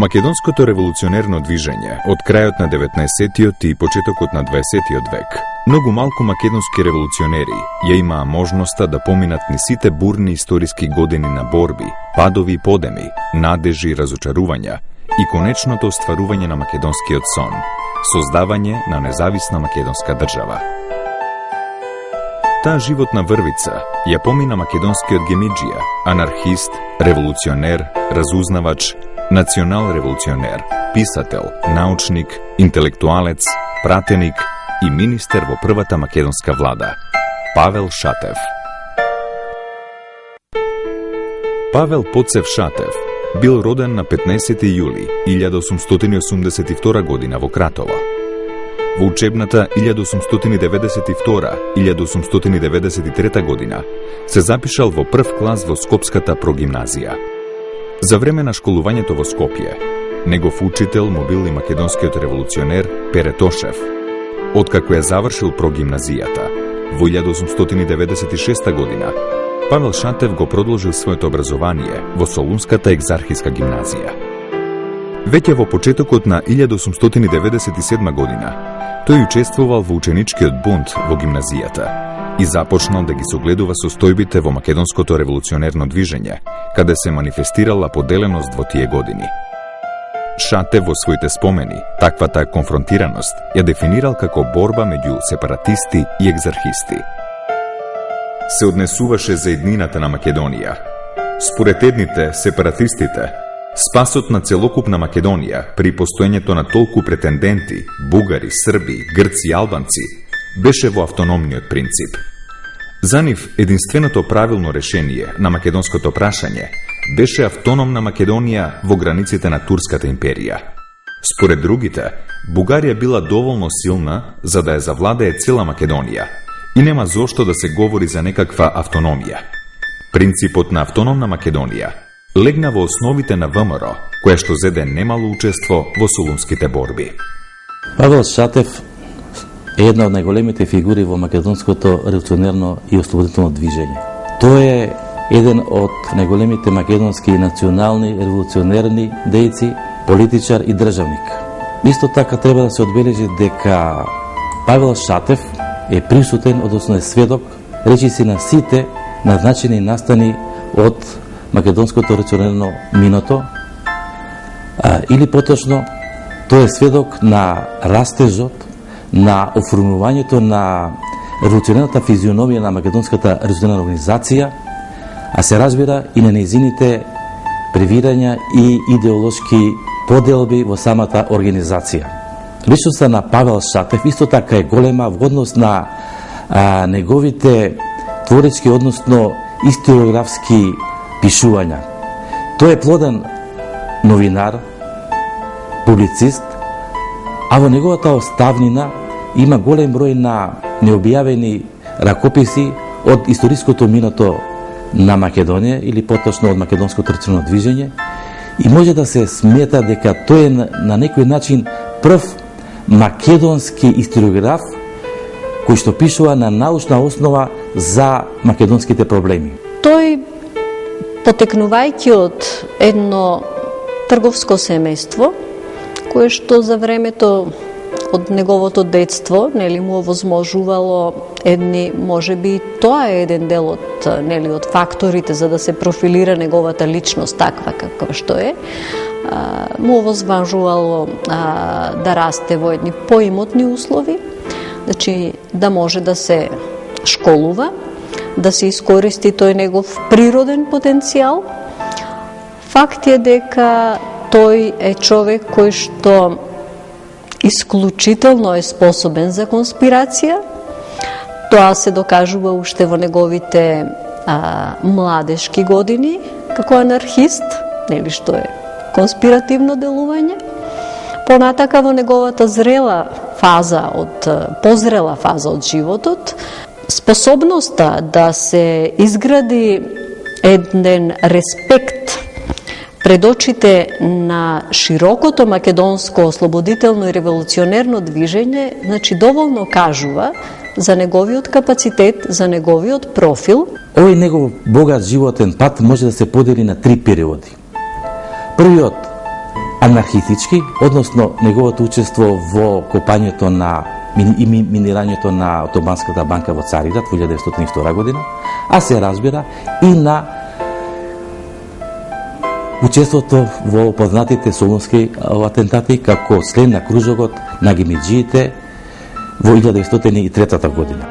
македонското револуционерно движење од крајот на 19-тиот и почетокот на 20-тиот век, многу малку македонски револуционери ја имаа можноста да поминат низ сите бурни историски години на борби, падови и подеми, надежи и разочарувања и конечното остварување на македонскиот сон, создавање на независна македонска држава. Таа животна врвица ја помина македонскиот гемиџија, анархист, револуционер, разузнавач, национал-револуционер, писател, научник, интелектуалец, пратеник и министер во првата македонска влада, Павел Шатев. Павел Поцев Шатев бил роден на 15 јули 1882 година во Кратово. Во учебната 1892-1893 година се запишал во прв клас во Скопската прогимназија. За време на школувањето во Скопје, негов учител му бил и македонскиот револуционер Пере Тошев. Откако ја завршил прогимназијата, во 1896 година, Павел Шатев го продолжил своето образование во Солунската екзархиска гимназија. Веќе во почетокот на 1897 година, тој учествувал во ученичкиот бунт во гимназијата и започнал да ги согледува состојбите во македонското револуционерно движење, каде се манифестирала поделеност во тие години. Шатев во своите спомени таквата конфронтираност ја дефинирал како борба меѓу сепаратисти и екзархисти. Се однесуваше за еднината на Македонија. Според едните, сепаратистите, спасот на целокупна Македонија при постоењето на толку претенденти, бугари, срби, грци и албанци, беше во автономниот принцип. За нив, единственото правилно решение на македонското прашање беше автономна Македонија во границите на Турската империја. Според другите, Бугарија била доволно силна за да ја завладее цела Македонија и нема зошто да се говори за некаква автономија. Принципот на автономна Македонија легна во основите на ВМРО, која што зеде немало учество во солунските борби. Павел Шатев е една од најголемите фигури во македонското револуционерно и ослободително движење. Тој е еден од најголемите македонски национални револуционерни дејци, политичар и државник. Исто така треба да се одбележи дека Павел Шатев е присутен, односно е сведок, речиси на сите назначени настани од македонското револуционерно миното, или поточно тој е сведок на растежот, на оформувањето на револуционерната физиономија на македонската револуционерна организација, а се разбира и на нејзините превирања и идеолошки поделби во самата организација. Личноста на Павел Шатев исто така е голема во однос на неговите творечки, односно историографски пишувања. Тој е плоден новинар, публицист, а во неговата оставнина има голем број на необјавени ракописи од историското минато на Македонија или поточно од македонското револуционерно движење и може да се смета дека тој е на некој начин прв македонски историограф кој што пишува на научна основа за македонските проблеми. Тој, потекнувајќи од едно трговско семејство, кое што за времето од неговото детство, нели, му овозможувало едни, можеби тоа е еден дел од, нели, од факторите за да се профилира неговата личност таква каква што е, му овозможувало да расте во едни поимотни услови, значи да може да се школува, да се искористи тој негов природен потенцијал. Факт е дека тој е човек кој што исклучително е способен за конспирација. Тоа се докажува уште во неговите младешки години како анархист, нели, што е конспиративно делување. Понатака во неговата зрела фаза, позрела фаза од животот, способноста да се изгради еден респект пред очите на широкото македонско ослободително и револуционерно движење, значи доволно кажува за неговиот капацитет, за неговиот профил. Овој негов богат животен пат може да се подели на 3 периоди. Првиот анархистички, односно неговото учество во копањето на и минирањето на Отоманската банка во Цариград во 1902 година, а се разбира и на учеството во познатите солунски атентати како член на кружокот на гемиџиите во 1903 година.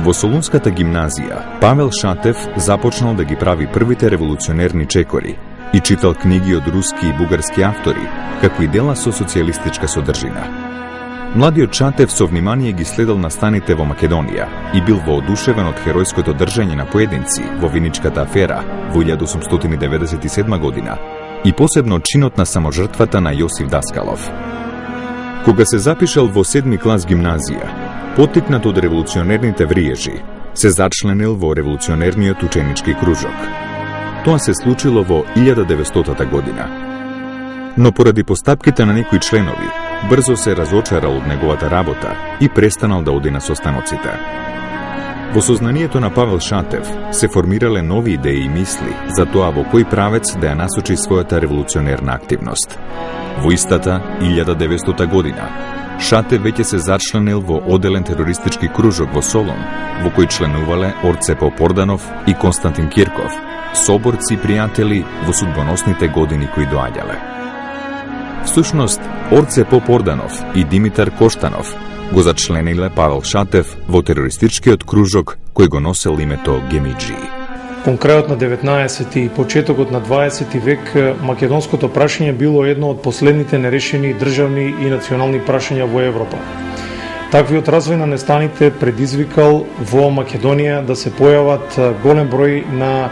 Во Солунската гимназија, Павел Шатев започнал да ги прави првите револуционерни чекори и читал книги од руски и бугарски автори, како и дела со социјалистичка содржина. Младиот Шатев со внимание ги следел настаните во Македонија и бил воодушевен од херојското држање на поединци во Виничката афера во 1897 година и посебно чинот на саможртвата на Јосиф Даскалов. Кога се запишал во 7 клас гимназија, поттикнат од револуционерните вриежи, се зачленил во револуционерниот ученички кружок. Тоа се случило во 1900 година. Но поради постапките на некои членови, брзо се разочарал од неговата работа и престанал да оди на состаноците. Во сознанието на Павел Шатев се формирале нови идеи и мисли за тоа во кој правец да ја насочи својата револуционерна активност. Во истата 1900 година, Шатев веќе се зачленил во оделен терористички кружок во Солун, во кој членувале Орце Попорданов и Константин Кирков, соборци и пријатели во судбоносните години кои доаѓале. Всушност, Орце Попорданов и Димитар Коштанов го зачлениле Павел Шатев во терористичкиот кружок кој го носел името Гемиџии. Кон крајот на 19 и почетокот на 20 век, македонското прашање било едно од последните нерешени државни и национални прашања во Европа. Таквиот развој на нестаните предизвикал во Македонија да се појават голем број на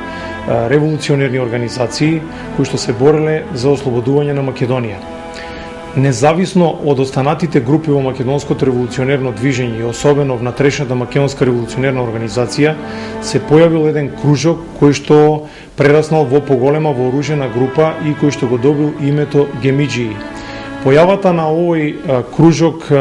револуционерни организации кои што се бореле за ослободување на Македонија. Независно од останатите групи во македонското револуционерно движење и особено внатрешната македонска револуционерна организација, се појавил еден кружок кој што прераснал во поголема вооружена група и кој што го добил името Гемиџии. Појавата на овој кружок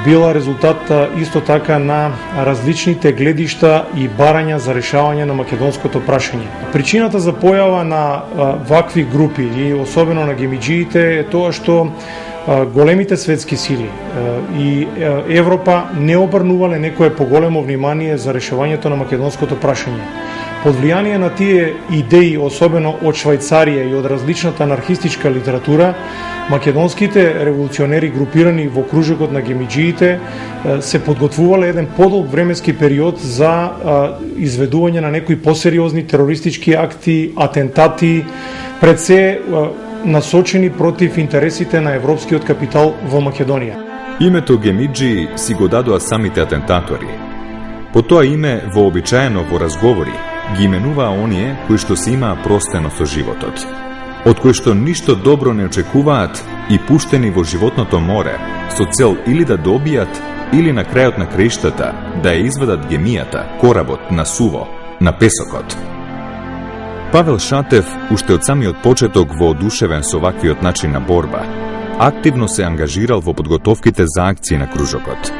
била резултат исто така на различните гледишта и барања за решавање на македонското прашање. Причината за појава на вакви групи и особено на гемиџиите е тоа што големите светски сили и Европа не обрнувале некое поголемо внимание за решавањето на македонското прашање. Под влијание на тие идеи, особено од Швајцарија и од различната анархистичка литература, македонските револуционери групирани во кружокот на гемиџиите се подготвувале еден подолг временски период за изведување на некои посериозни терористички акти, атентати, пред се насочени против интересите на европскиот капитал во Македонија. Името Гемиџии си го дадоа самите атентатори. По тоа име, вообичаено во разговори, ги именуваа оние кои што се имаа простено со животот, од кои што ништо добро не очекуваат и пуштени во животното море, со цел или да добијат, или на крајот на краиштата да ја изведат гемијата, коработ, на суво, на песокот. Павел Шатев, уште од самиот почеток воодушевен со ваквиот начин на борба, активно се ангажирал во подготовките за акции на кружокот.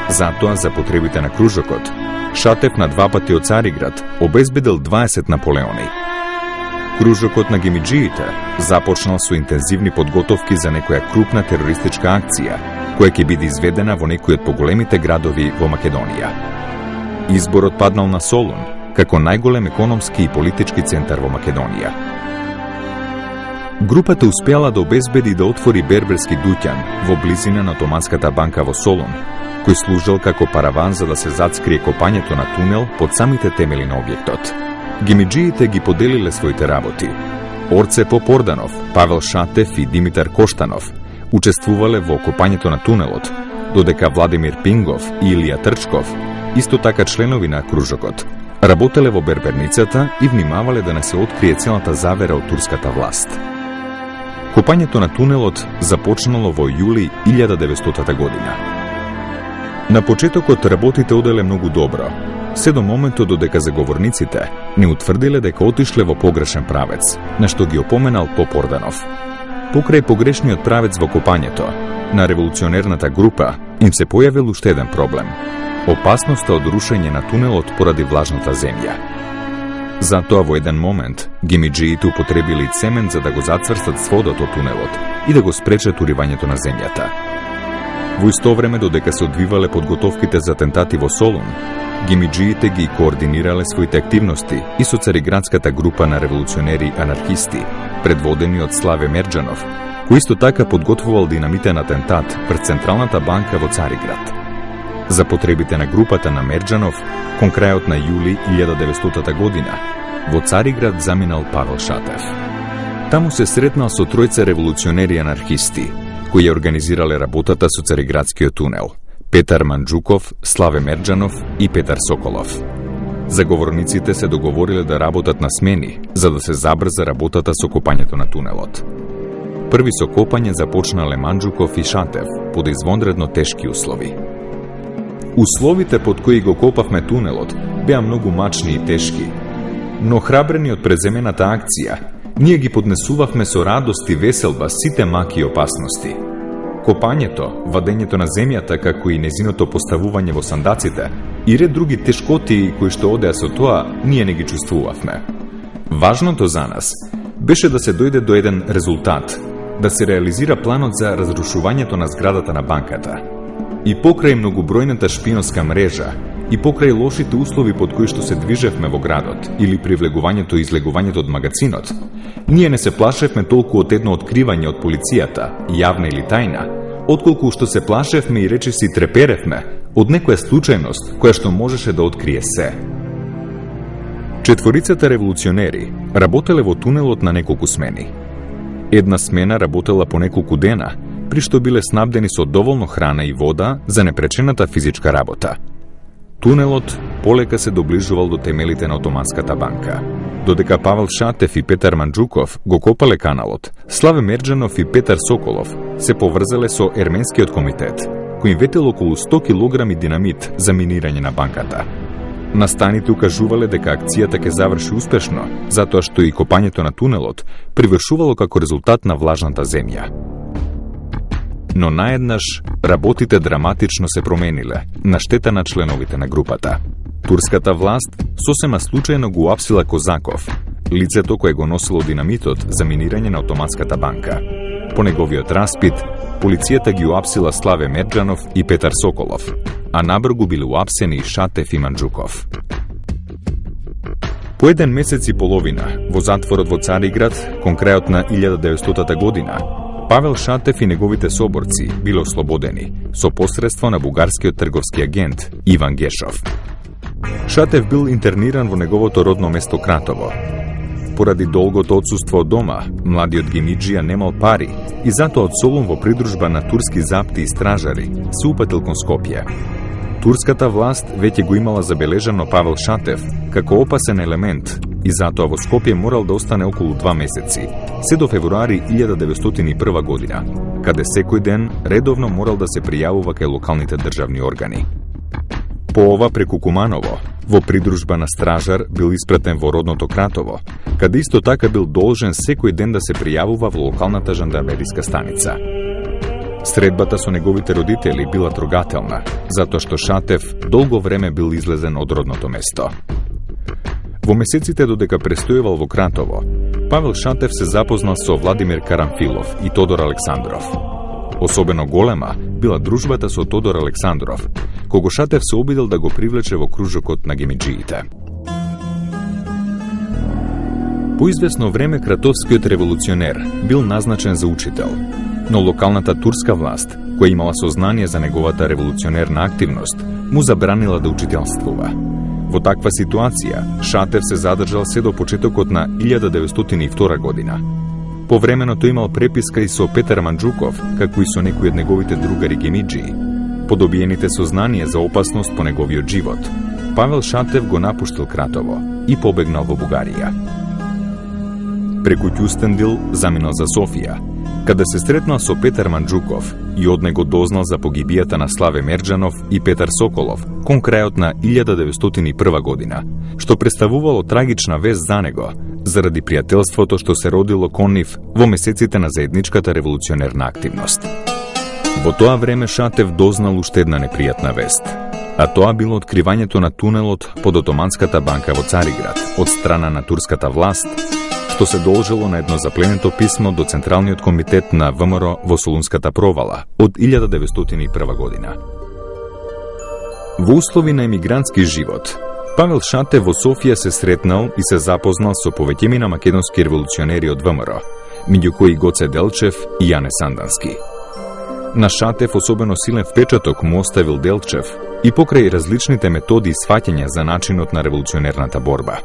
Затоа, за потребите на кружокот, Шатев на 2 пати од Цариград обезбедил 20 Наполеони. Кружокот на гемиџиите започнал со интензивни подготовки за некоја крупна терористичка акција, која ќе биде изведена во некој од поголемите градови во Македонија. Изборот паднал на Солун, како најголем економски и политички центар во Македонија. Групата успеала да обезбеди да отвори берберски дуќан во близина на Отоманската банка во Солун, кој служел како параван за да се зацкрие копањето на тунел под самите темели на објектот. Гемиџиите ги поделиле своите работи. Орце Попорданов, Павел Шатев и Димитар Коштанов учествувале во копањето на тунелот, додека Владимир Пингов и Илија Трчков, исто така членови на кружокот, работеле во берберницата и внимавале да не се открие целата завера од турската власт. Копањето на тунелот започнало во јули 1900 година. На почетокот работите оделе многу добро, се до моментот додека заговорниците не утврдиле дека отишле во погрешен правец, на што ги опоменал Попорданов. Покрај погрешниот правец во копањето, на револуционерната група им се појавил уште еден проблем – опасноста од рушење на тунелот поради влажната земја. Затоа во еден момент гемиџиите употребили цемент за да го зацврстат сводот од тунелот и да го спречат уривањето на земјата. Во исто време, додека се одвивале подготовките за атентати во Солун, гемиџиите ги координирале своите активности и со цариградската група на револуционери-анархисти, предводени од Славе Мерџанов, кој исто така подготвувал динамитен атентат пред Централната банка во Цариград. За потребите на групата на Мерџанов, кон крајот на јули 1900 година, во Цариград заминал Павел Шатев. Таму се сретнал со тројца револуционери-анархисти, кои ја организирале работата со Цариградскиот тунел: Петар Манџуков, Славе Мерџанов и Петар Соколов. Заговорниците се договориле да работат на смени, за да се забрза работата со копањето на тунелот. Први со копање започнале Манџуков и Шатев под извонредно тешки услови. Условите под кои го копавме тунелот беа многу мачни и тешки, но храбрени од преземената акција, ние ги поднесувавме со радост и веселба сите маки и опасности. Копањето, вадењето на земјата, како и незиното поставување во сандаците и ред други тешкоти кои што одеа со тоа, ние не ги чувствувавме. Важното за нас беше да се дојде до еден резултат, да се реализира планот за разрушувањето на зградата на банката. И покрај многобројната шпионска мрежа, и покрај лошите услови под кои што се движевме во градот или привлегувањето и излегувањето од магацинот, ние не се плашевме толку од едно откривање од полицијата, јавна или тајна, отколку што се плашевме и речиси треперевме од некоја случајност која што можеше да открие се. Четворицата револуционери работеле во тунелот на неколку смени. Една смена работела по неколку дена, при што биле снабдени со доволно храна и вода за непречената физичка работа. Тунелот полека се доближувал до темелите на Отоманската банка. Додека Павел Шатев и Петар Манџуков го копале каналот, Славе Мерџанов и Петар Соколов се поврзале со Ерменскиот комитет, кој им ветел околу 100 килограми динамит за минирање на банката. Настаните укажувале дека акцијата ќе заврши успешно, затоа што и копањето на тунелот привршувало како резултат на влажната земја. Но наеднаш работите драматично се промениле, на штета на членовите на групата. Турската власт сосема случајно го уапсила Козаков, лицето кое го носило динамитот за минирање на Отоманската банка. По неговиот распит, полицијата ги уапсила Славе Мерџанов и Петар Соколов, а набргу биле уапсени и Шатев и Манџуков. По еден месец и половина во затворот во Цариград, кон крајот на 1900 година, Павел Шатев и неговите соборци биле ослободени со посредство на бугарскиот трговски агент Иван Гешов. Шатев бил интерниран во неговото родно место Кратово. Поради долгото отсуство од дома, младиот гемиџија немал пари и затоа од Солун во придружба на турски запти и стражари се упатил кон Скопје. Турската власт веќе го имала забележано Павел Шатев како опасен елемент и затоа во Скопје морал да остане околу 2 месеци, се до февруари 1901 година, каде секој ден редовно морал да се пријавува кај локалните државни органи. По ова преку Куманово, во придружба на стражар бил испратен во родното Кратово, каде исто така бил должен секој ден да се пријавува во локалната жандармериска станица. Средбата со неговите родители била трогателна, затоа што Шатев долго време бил излезен од родното место. Во месеците додека престојувал во Кратово, Павел Шатев се запознал со Владимир Карамфилов и Тодор Александров. Особено голема била дружбата со Тодор Александров, кого Шатев се обидел да го привлече во кружокот на гемиџиите. По известно време кратовскиот револуционер бил назначен за учител, но локалната турска власт, која имала сознание за неговата револуционерна активност, му забранила да учителствува. Во таква ситуација, Шатев се задржал се до почетокот на 1902 година. Повремено тој имал преписка и со Петар Манџуков, како и со некои од неговите другари гемиџии. По добиените сознание за опасност по неговиот живот, Павел Шатев го напуштил Кратово и побегнал во Бугарија. Преку Ќустендил заминал за Софија, каде се сретнал со Петар Манџуков и од него дознал за погибијата на Славе Мерџанов и Петар Соколов кон крајот на 1901 година, што представувало трагична вест за него, заради пријателството што се родило кон нив во месеците на заедничката револуционерна активност. Во тоа време Шатев дознал уште една непријатна вест. А тоа било откривањето на тунелот под Отоманската банка во Цариград од страна на турската власт, што се должело на едно запленето писмо до Централниот комитет на ВМРО во Солунската провала од 1901 година. Во услови на емигрантски живот, Павел Шатев во Софија се сретнал и се запознал со повеќемина македонски револуционери од ВМРО, меѓу кои Гоце Делчев и Јане Сандански. На Шатев особено силен впечаток му оставил Делчев и покрај различните методи и сваќања за начинот на револуционерната борба.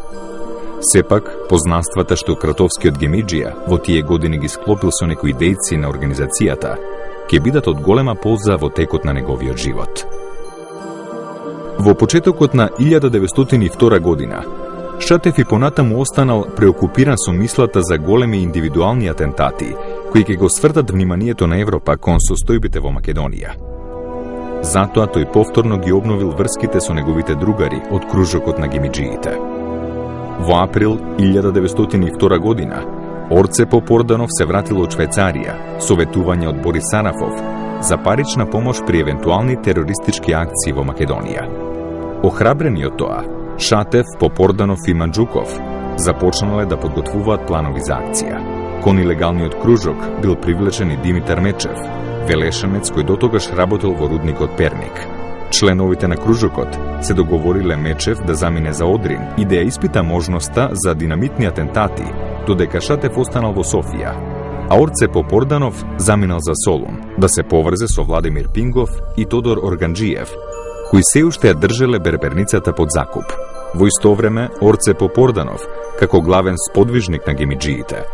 Сепак, познанствата што Кратовскиот Гемиџија во тие години ги склопил со некои дејци на организацијата, ќе бидат од голема полза во текот на неговиот живот. Во почетокот на 1902 година, Шатев и понатаму останал преокупиран со мислата за големи индивидуални атентати, кои ќе го свртат вниманието на Европа кон состојбите во Македонија. Затоа тој повторно ги обновил врските со неговите другари од кружокот на гемиџиите. Во април 1902 година, Орце Попорданов се вратил од Швајцарија, советување од Борис Сарафов, за парична помош при евентуални терористички акции во Македонија. Охрабрени од тоа, Шатев, Попорданов и Манџуков започнале да подготвуваат планови за акција. Кон илегалниот кружок бил привлечен и Димитар Мечев, велешанец кој дотогаш работел во рудникот Перник. Членовите на кружокот се договориле Мечев да замине за Одрин и да ја испита можноста за динамитни атентати, додека Шатев останал во Софија, а Орце Попорданов заминал за Солун, да се поврзе со Владимир Пингов и Тодор Органџиев, кои се уште ја држеле берберницата под закуп. Во исто време, Орце Попорданов, како главен сподвижник на гемиџиите,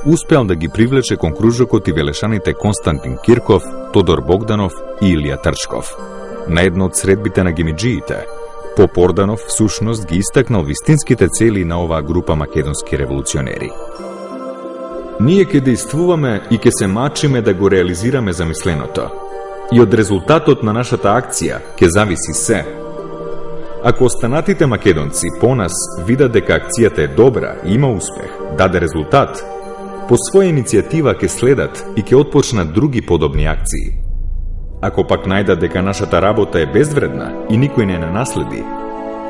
успеал да ги привлече кон кружокот и велешаните Константин Кирков, Тодор Богданов и Илија Трчков. На едно од средбите на гемиџиите, Попорданов всушност ги истакнал вистинските цели на оваа група македонски револуционери. Ние ќе действуваме и ќе се мачиме да го реализираме замисленото. И од резултатот на нашата акција ќе зависи се. Ако останатите македонци по нас видат дека акцијата е добра и има успех, даде резултат, по своја иницијатива ќе следат и ќе отпочнат други подобни акции. Ако пак најдат дека нашата работа е безвредна и никој не наследи,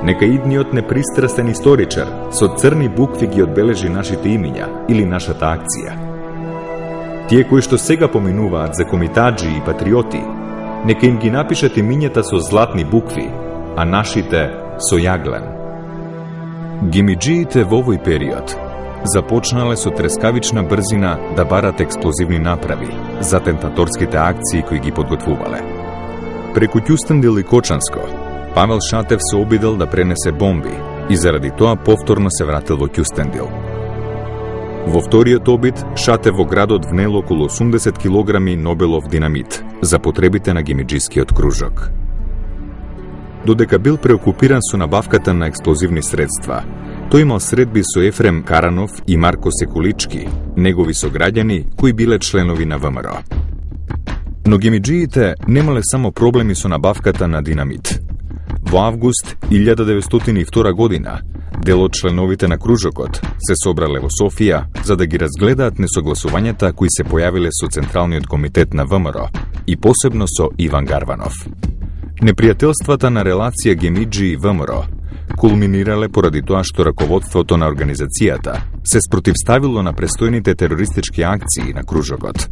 нека идниот непристрастен историчар со црни букви ги одбележи нашите имиња или нашата акција. Тие кои што сега поминуваат за комитаджи и патриоти, нека им ги напишат имињата со златни букви, а нашите со јаглен. Гемиџиите во овој период започнале со трескавична брзина да барат експлозивни направи за тентаторските акции кои ги подготвувале. Преку Ќустендил и Кочанско, Павел Шатев се обидел да пренесе бомби и заради тоа повторно се вратил во Ќустендил. Во вториот обид, Шатев во градот внел околу 80 килограми Нобелов динамит за потребите на гемиџискиот кружок. Додека бил преокупиран со набавката на експлозивни средства, тој имал средби со Ефрем Каранов и Марко Секулички, негови сограѓани кои биле членови на ВМРО. Но гемиџиите немале само проблеми со набавката на динамит. Во август 1902 година, дел од членовите на кружокот се собрале во Софија за да ги разгледаат несогласувањата кои се појавиле со Централниот комитет на ВМРО и посебно со Иван Гарванов. Непријателствата на релација Гемиџи и ВМРО кулминирале поради тоа што раководството на организацијата се спротивставило на престојните терористички акции на кружокот.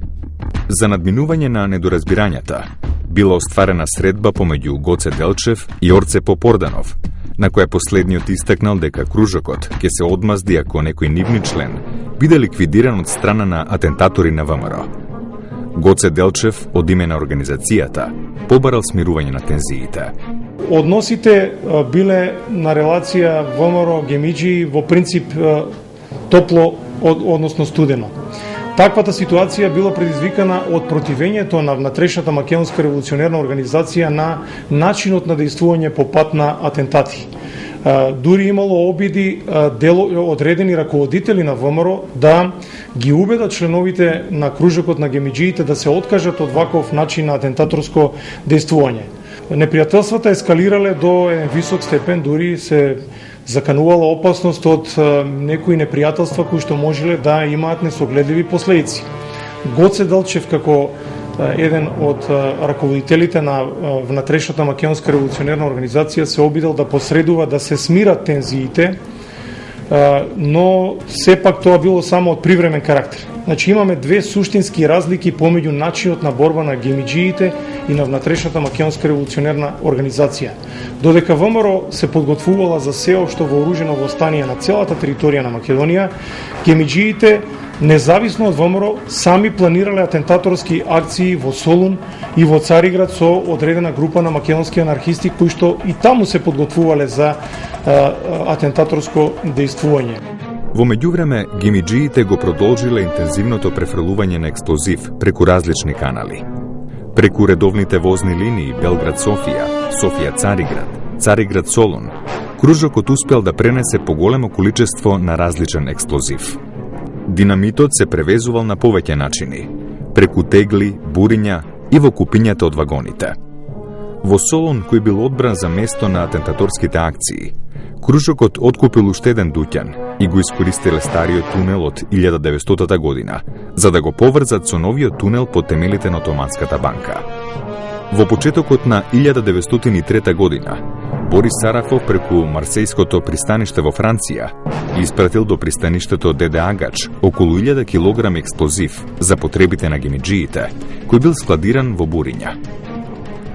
За надминување на недоразбирањата била остварена средба помеѓу Гоце Делчев и Орце Попорданов, на која последниот истакнал дека кружокот ќе се одмазди ако некој нивни член биде ликвидиран од страна на атентатори на ВМРО. Гоце Делчев, од име на организацијата, побарал смирување на тензиите. Односите биле на релација ВМРО-Гемиџи во принцип топло, односно студено. Таквата ситуација била предизвикана од противењето на внатрешната македонска револуционерна организација на начинот на действување по пат на атентати. Дури имало обиди одредени раководители на ВМРО да ги убедат членовите на кружокот на гемиџиите да се откажат од ваков начин на атентаторско действување. Непријателствата ескалирале до еден висок степен, дури се заканувала опасност од некои непријателства кои што можеле да имаат несогледливи последици. Гоце Делчев како еден од раководителите на внатрешната македонска револуционерна организација се обидел да посредува да се смират тензиите, но сепак тоа било само од привремен карактер. Значи имаме две суштински разлики помеѓу начинот на борба на гемиџиите и на внатрешната македонска револуционерна организација. Додека ВМРО се подготвувала за сеопшто вооружено востание на целата територија на Македонија, гемиџиите, независно од ВМРО, сами планирале атентаторски акции во Солун и во Цариград со одредена група на македонски анархисти кои што и таму се подготвувале за атентаторско дејствување. Во меѓувреме, гемиџиите го продолжиле интензивното префрлување на експлозив преку различни канали. Преку редовните возни линии Белград-Софија, Софија-Цариград, Цариград-Солун, кружокот успел да пренесе поголемо количество на различен експлозив. Динамитот се превезувал на повеќе начини, преку тегли, буриња и во купињата од вагоните. Во Солун, кој бил одбран за место на атентаторските акции, кружокот откупил уште еден дуќан и го искористиле стариот тунел од 1900 година, за да го поврзат со новиот тунел под темелите на Отоманската банка. Во почетокот на 1903 година, Борис Сарафов преку Марсејското пристаниште во Франција испратил до пристаништето Деде Агач околу 1000 килограми експлозив за потребите на гемиџиите, кој бил складиран во буриња.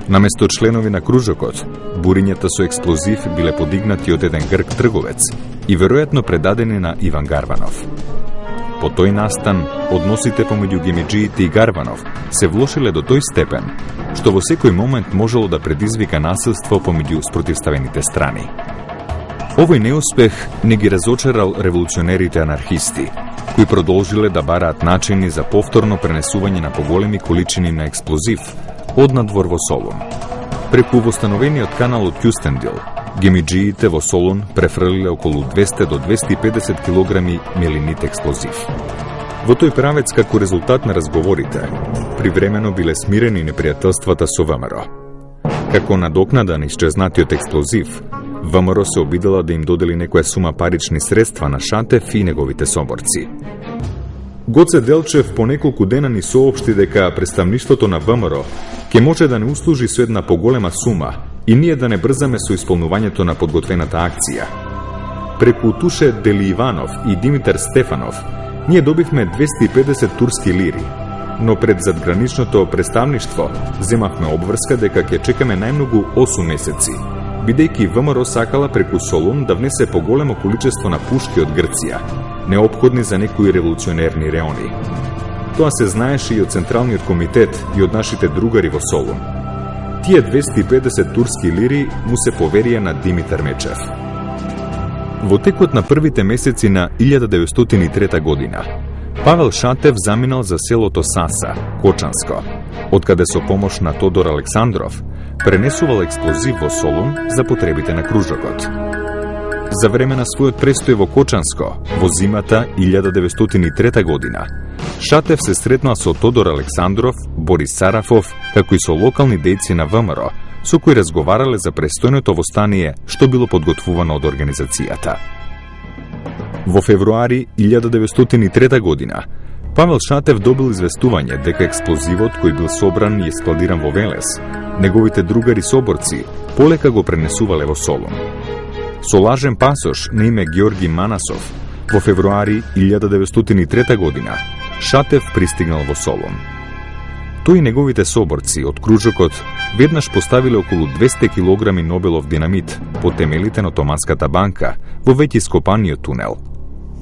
Наместо членови на кружокот, бурињата со експлозив биле подигнати од еден грк трговец и веројатно предадени на Иван Гарванов. По тој настан, односите помеѓу гемиџиите и Гарванов се влошиле до тој степен, што во секој момент можело да предизвика насилство помеѓу спротивставените страни. Овој неуспех не ги разочарал револуционерите анархисти, кои продолжиле да бараат начини за повторно пренесување на поголеми количини на експлозив од надвор во Солун. Преку востановениот канал од Кюстендил, гемиџиите во Солун префрлиле околу 200 до 250 килограми мелинит експлозив. Во тој правец, како резултат на разговорите, привремено биле смирени непријателствата со ВМРО. Како надокнада на исчезнатиот експлозив, ВМРО се обидела да им додели некоја сума парични средства на Шатев и неговите соборци. Гоце Делчев по неколку дена ни соопшти дека представништвото на ВМРО ќе може да не услужи со една поголема сума и ние да не брзаме со исполнувањето на подготвената акција. Преку Туше Дели Иванов и Димитар Стефанов ние добивме 250 турски лири, но пред задграничното представништво земавме обврска дека ќе чекаме најмногу 8 месеци, бидејќи ВМРО сакала преку Солун да внесе поголемо количество на пушки од Грција, неопходни за некои револуционерни реони. Тоа се знаеше и од Централниот комитет и од нашите другари во Солун. Тие 250 турски лири му се поверија на Димитар Мечев. Во текот на првите месеци на 1903 година, Павел Шатев заминал за селото Саса, Кочанско, откаде со помош на Тодор Александров пренесувал експлозив во Солун за потребите на кружокот. За време на својот престој во Кочанско, во зимата 1903 година, Шатев се сретнал со Тодор Александров, Борис Сарафов, како и со локални дејци на ВМРО, со кои разговарале за престојното востание што било подготвувано од организацијата. Во февруари 1903 година, Павел Шатев добил известување дека експлозивот кој бил собран и складиран во Велес, неговите другари соборци полека го пренесувале во Солун. Со лажен пасош на име Георги Манасов, во февруари 1903 година, Шатев пристигнал во Солун. Тој и неговите соборци од кружокот веднаш поставиле околу 200 килограми Нобелов динамит по темелите на Отоманската банка во веќе ископаниот тунел.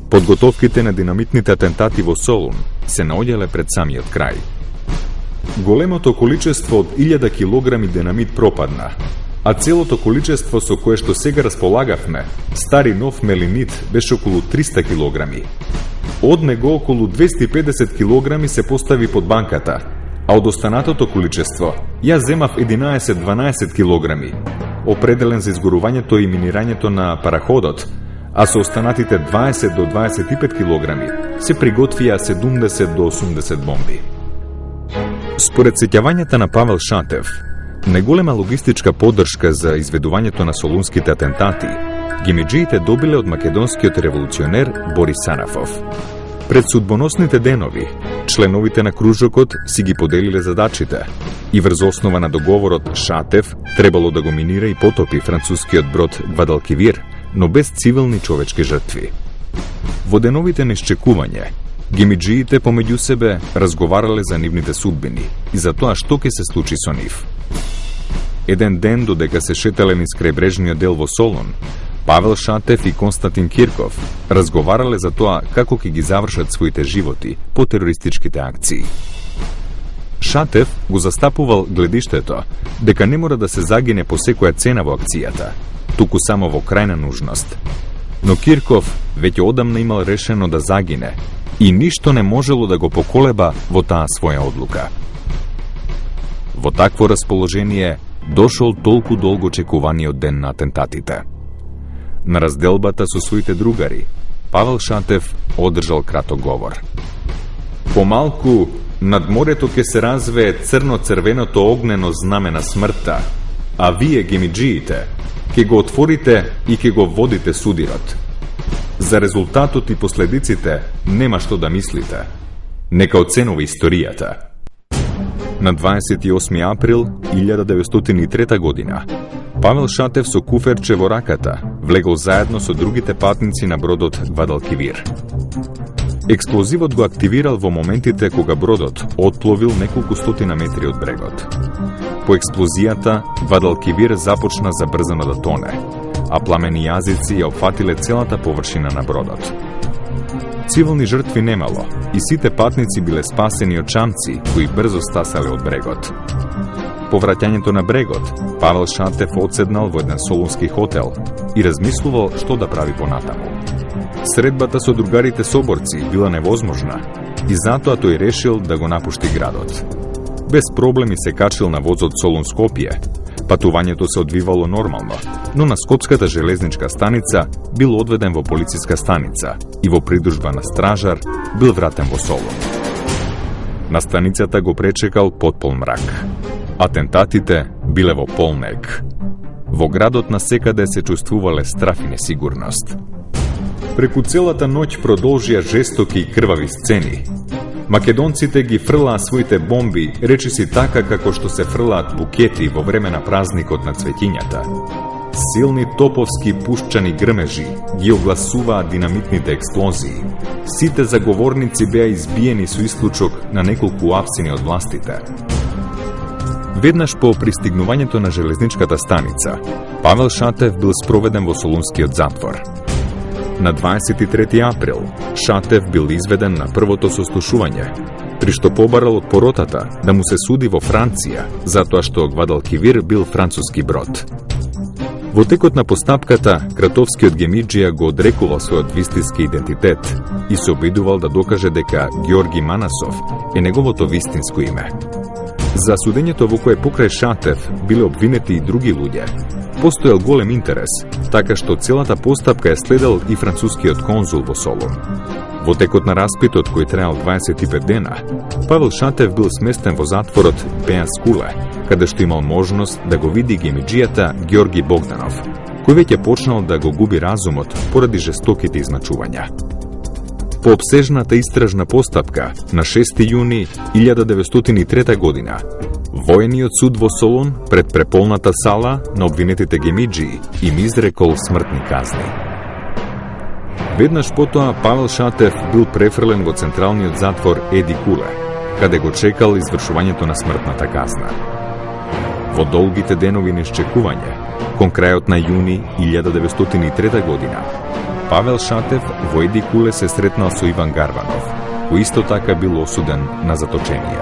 Подготовките на динамитните атентати во Солун се наоѓале пред самиот крај. Големото количество од 1000 килограми динамит пропадна, а целото количество со кое што сега располагавме, стари нов мелинит, беше околу 300 килограми. Од него околу 250 килограми се постави под банката, а од останатото количество јас земав 11-12 килограми, определен за изгорувањето и минирањето на параходот, а со останатите 20 до 25 килограми се приготвија 70 до 80 бомби. Според сеќавањата на Павел Шатев, неголема логистичка поддршка за изведувањето на солунските атентати, гемиџиите добиле од македонскиот револуционер Борис Сарафов. Пред судбоносните денови, членовите на кружокот си ги поделиле задачите и врз основа на договорот Шатев требало да го минира и потопи францускиот брод Гвадалкивир, но без цивилни човечки жртви. Во деновите на исчекување, гемиджиите помеѓу себе разговарале за нивните судбини и за тоа што ќе се случи со нив. Еден ден, додека се шетале низ крајбрежниот дел во Солун, Павел Шатев и Константин Кирков разговарале за тоа како ќе ги завршат своите животи по терористичките акции. Шатев го застапувал гледиштето дека не мора да се загине по секоја цена во акцијата, туку само во крајна нужност. Но Кирков веќе одамна имал решено да загине и ништо не можело да го поколеба во таа своја одлука. Во такво расположение дошол толку долго чекуваниот ден на атентатите. На разделбата со своите другари, Павел Шатев одржал краток говор. Помалку над морето ќе се развее црно-црвеното огнено знаме на смртта, а вие, гемиджиите, ќе го отворите и ќе го водите судирот. За резултатот и последиците нема што да мислите. Нека оценува историјата. На 28 април 1903 година, Павел Шатев со куферче во раката влегол заедно со другите патници на бродот Гвадалкивир. Експлозивот го активирал во моментите кога бродот отпловил неколку стотина метри од брегот. По експлозијата, Гвадалкивир започна забрзано да тоне, а пламени јазици ја опфатиле целата површина на бродот. Цивилни жртви немало и сите патници биле спасени од чамци кои брзо стасале од брегот. По враќањето на брегот, Павел Шатев одседнал во еден солунски хотел и размислувал што да прави понатаму. Средбата со другарите соборци била невозможна и затоа тој решил да го напушти градот. Без проблеми се качил на возот Солун-Скопје. Патувањето се одвивало нормално, но на Скопската железничка станица бил одведен во полициска станица и во придружба на стражар бил вратен во Солун. На станицата го пречекал потпол мрак. Атентатите биле во полнек. Во градот насекаде се чувствувале страф и несигурност. Преку целата ноќ продолжија жестоки и крвави сцени. Македонците ги фрлаа своите бомби, речиси така како што се фрлаат букети во време на празникот на цветињата. Силни топовски пушчани грмежи ги огласуваа динамитните експлозии. Сите заговорници беа избиени со исклучок на неколку апсини од властите. Веднаш по пристигнувањето на железничката станица, Павел Шатев бил спроведен во Солунскиот затвор. На 23 април, Шатев бил изведен на првото сослушување, при што побарал од поротата да му се суди во Франција, затоа што Гвадалкивир бил француски брод. Во текот на постапката, кратовскиот гемиджија го одрекувал својот вистински идентитет и се обидувал да докаже дека Георги Манасов е неговото вистинско име. За судењето во кое покрај Шатев биле обвинети и други луѓе, постоел голем интерес, така што целата постапка е следел и францускиот конзул во Солун. Во текот на распитот, кој траел 25 дена, Павел Шатев бил сместен во затворот Беас Куле, каде што имал можност да го види гемиджијата Георги Богданов, кој веќе почнал да го губи разумот поради жестоките измачувања. По обсежната истражна постапка на 6 јуни 1903 година, воениот суд во Солун пред преполната сала на обвинетите гемиджии им изрекол смртни казни. Веднаш потоа Павел Шатев бил префрлен во централниот затвор Еди Куле, каде го чекал извршувањето на смртната казна. Во долгите денови на исчекување, кон крајот на јуни 1903 година, Павел Шатев во Еди Куле се сретнал со Иван Гарванов, кој исто така бил осуден на заточение.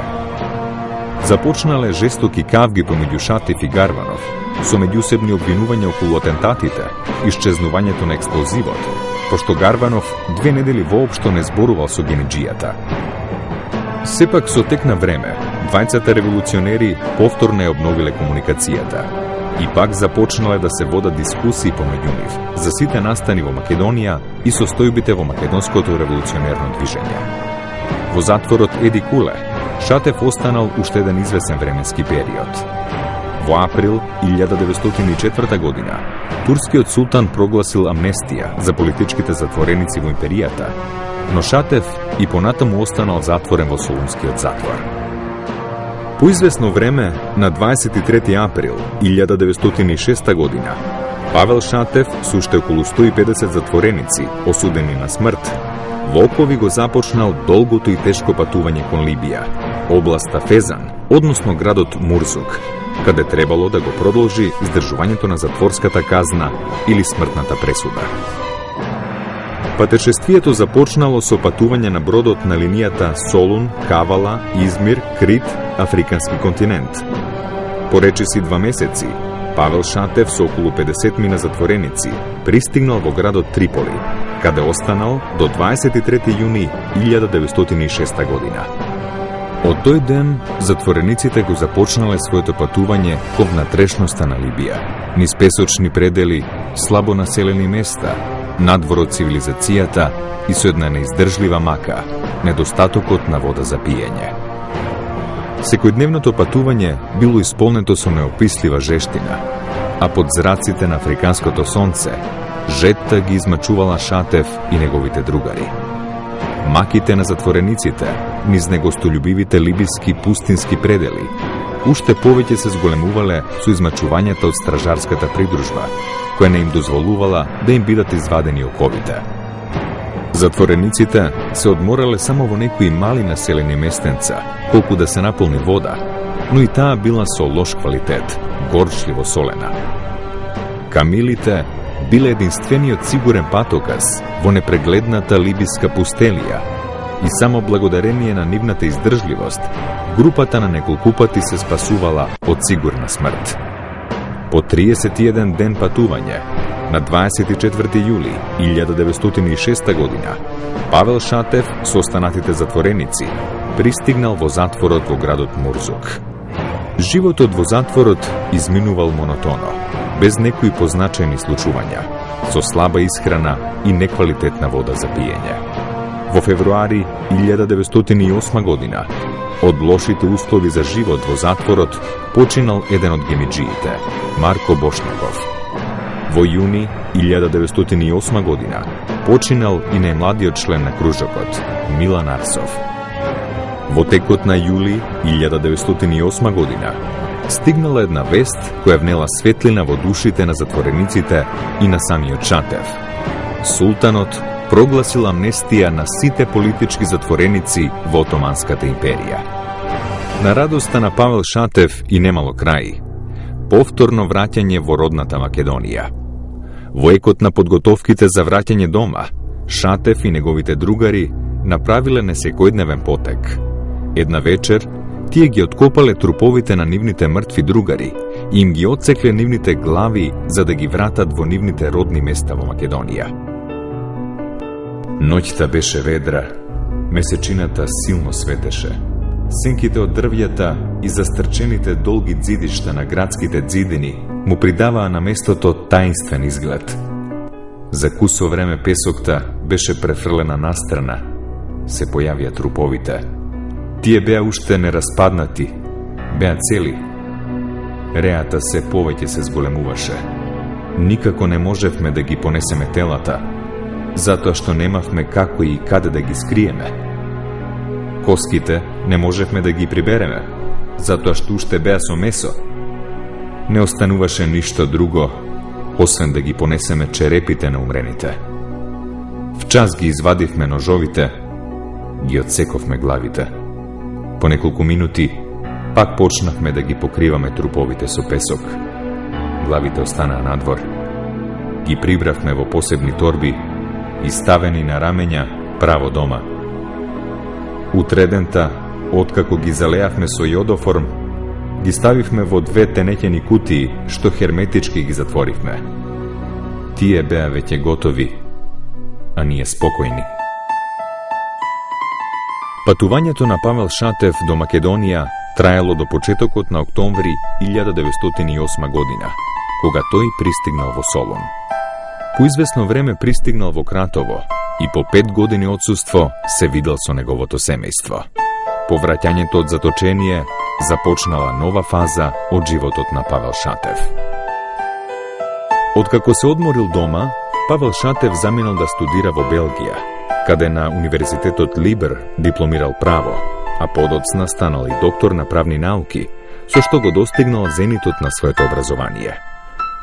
Започнале жестоки кавги помеѓу Шатев и Гарванов, со меѓусебни обвинувања околу атентатите, исчезнувањето на експлозивот, пошто Гарванов 2 недели воопшто не зборувал со гемиджијата. Сепак со тек на време, двајцата револуционери повторно ја обновиле комуникацијата и пак започнале да се водат дискусии помеѓу нив за сите настани во Македонија и состојбите во македонското револуционерно движење. Во затворот Еди Куле, Шатев останал уште еден извесен временски период. Во април 1904 година, турскиот султан прогласил амнестија за политичките затвореници во империјата но Шатев и понатаму останал затворен во Солунскиот затвор. По известно време, на 23. април 1906 година, Павел Шатев со уште околу 150 затвореници, осудени на смрт, во окови го започнал долгото и тешко патување кон Либија, областа Фезан, односно градот Мурзук, каде требало да го продолжи издржувањето на затворската казна или смртната пресуда. Патешествието започнало со патување на бродот на линијата Солун, Кавала, Измир, Крит, Африкански континент. По речиси 2 месеци, Павел Шатев со околу 50 мина затвореници пристигнал во градот Триполи, каде останал до 23. јуни 1906 година. Од тој ден, затворениците го започнале своето патување кон внатрешноста на Либија, низ песочни предели, слабо населени места, надвор од цивилизацијата и со една неиздржлива мака, недостатокот на вода за пиење. Секојдневното патување било исполнето со неопислива жештина, а под зраците на африканското сонце, жетта ги измачувала Шатев и неговите другари. Маките на затворениците, низ негостолюбивите либиски пустински предели, уште повеќе се зголемувале со измачувањата од стражарската придружба, која не им дозволувала да им бидат извадени оковите. Затворениците се одморале само во некои мали населени местенца, колку да се наполни вода, но и таа била со лош квалитет, горчливо солена. Камилите биле единствениот сигурен патоказ во непрегледната либиска пустелија и само благодарение на нивната издржливост, групата на неколку пати се спасувала од сигурна смрт. По 31 ден патување, на 24. јули 1906 година, Павел Шатев со останатите затвореници пристигнал во затворот во градот Мурзук. Животот во затворот изминувал монотоно, без некои позначајни случувања, со слаба исхрана и неквалитетна вода за пиење. Во февруари 1908 година, од лошите услови за живот во затворот, починал еден од гемиджиите, Марко Бошнаков. Во јуни 1908 година починал и најмладиот член на кружокот, Милан Арсов. Во текот на јули 1908 година стигнала една вест која внела светлина во душите на затворениците и на самиот Шатев. Султанот прогласил амнестија на сите политички затвореници во Отоманската империја. На радоста на Павел Шатев и немало крај, повторно враќање во родната Македонија. Во екот на подготовките за враќање дома, Шатев и неговите другари направиле несекојдневен потек. Една вечер, тие ги откопале труповите на нивните мртви другари и им ги отсекле нивните глави за да ги вратат во нивните родни места во Македонија. Ноќта беше ведра, месечината силно светеше. Сенките од дрвјата и застрчените долги ѕидишта на градските ѕидини му придаваа на местото таинствен изглед. За кусо време песокта беше префрлена настрана. Се појавија труповите. Тие беа уште нераспаднати, беа цели. Реата се повеќе се зголемуваше. Никако не можевме да ги понесеме телата, затоа што немавме како и каде да ги скриеме. Коските не можевме да ги прибереме, затоа што уште беа со месо. Не остануваше ништо друго, освен да ги понесеме черепите на умрените. Вчас ги извадивме ножовите, ги отсековме главите. По неколку минути пак почнавме да ги покриваме труповите со песок. Главите останаа надвор. Ги прибравме во посебни торби и ставени на рамења право дома. Утредента, откако ги залеавме со јодоформ, ги ставивме во 2 тенеќени кутии што херметички ги затворивме. Тие беа веќе готови, а ние спокојни. Патувањето на Павел Шатев до Македонија траело до почетокот на октомври 1908 година, кога тој пристигнал во Солун. По известно време пристигнал во Кратово и по 5 години отсуство се видел со неговото семејство. По враќањето од заточение започнала нова фаза од животот на Павел Шатев. Откако се одморил дома, Павел Шатев заминал да студира во Белгија. каде на Универзитетот Либер дипломирал право, а подоцна станал и доктор на правни науки, со што го достигнал зенитот на своето образование.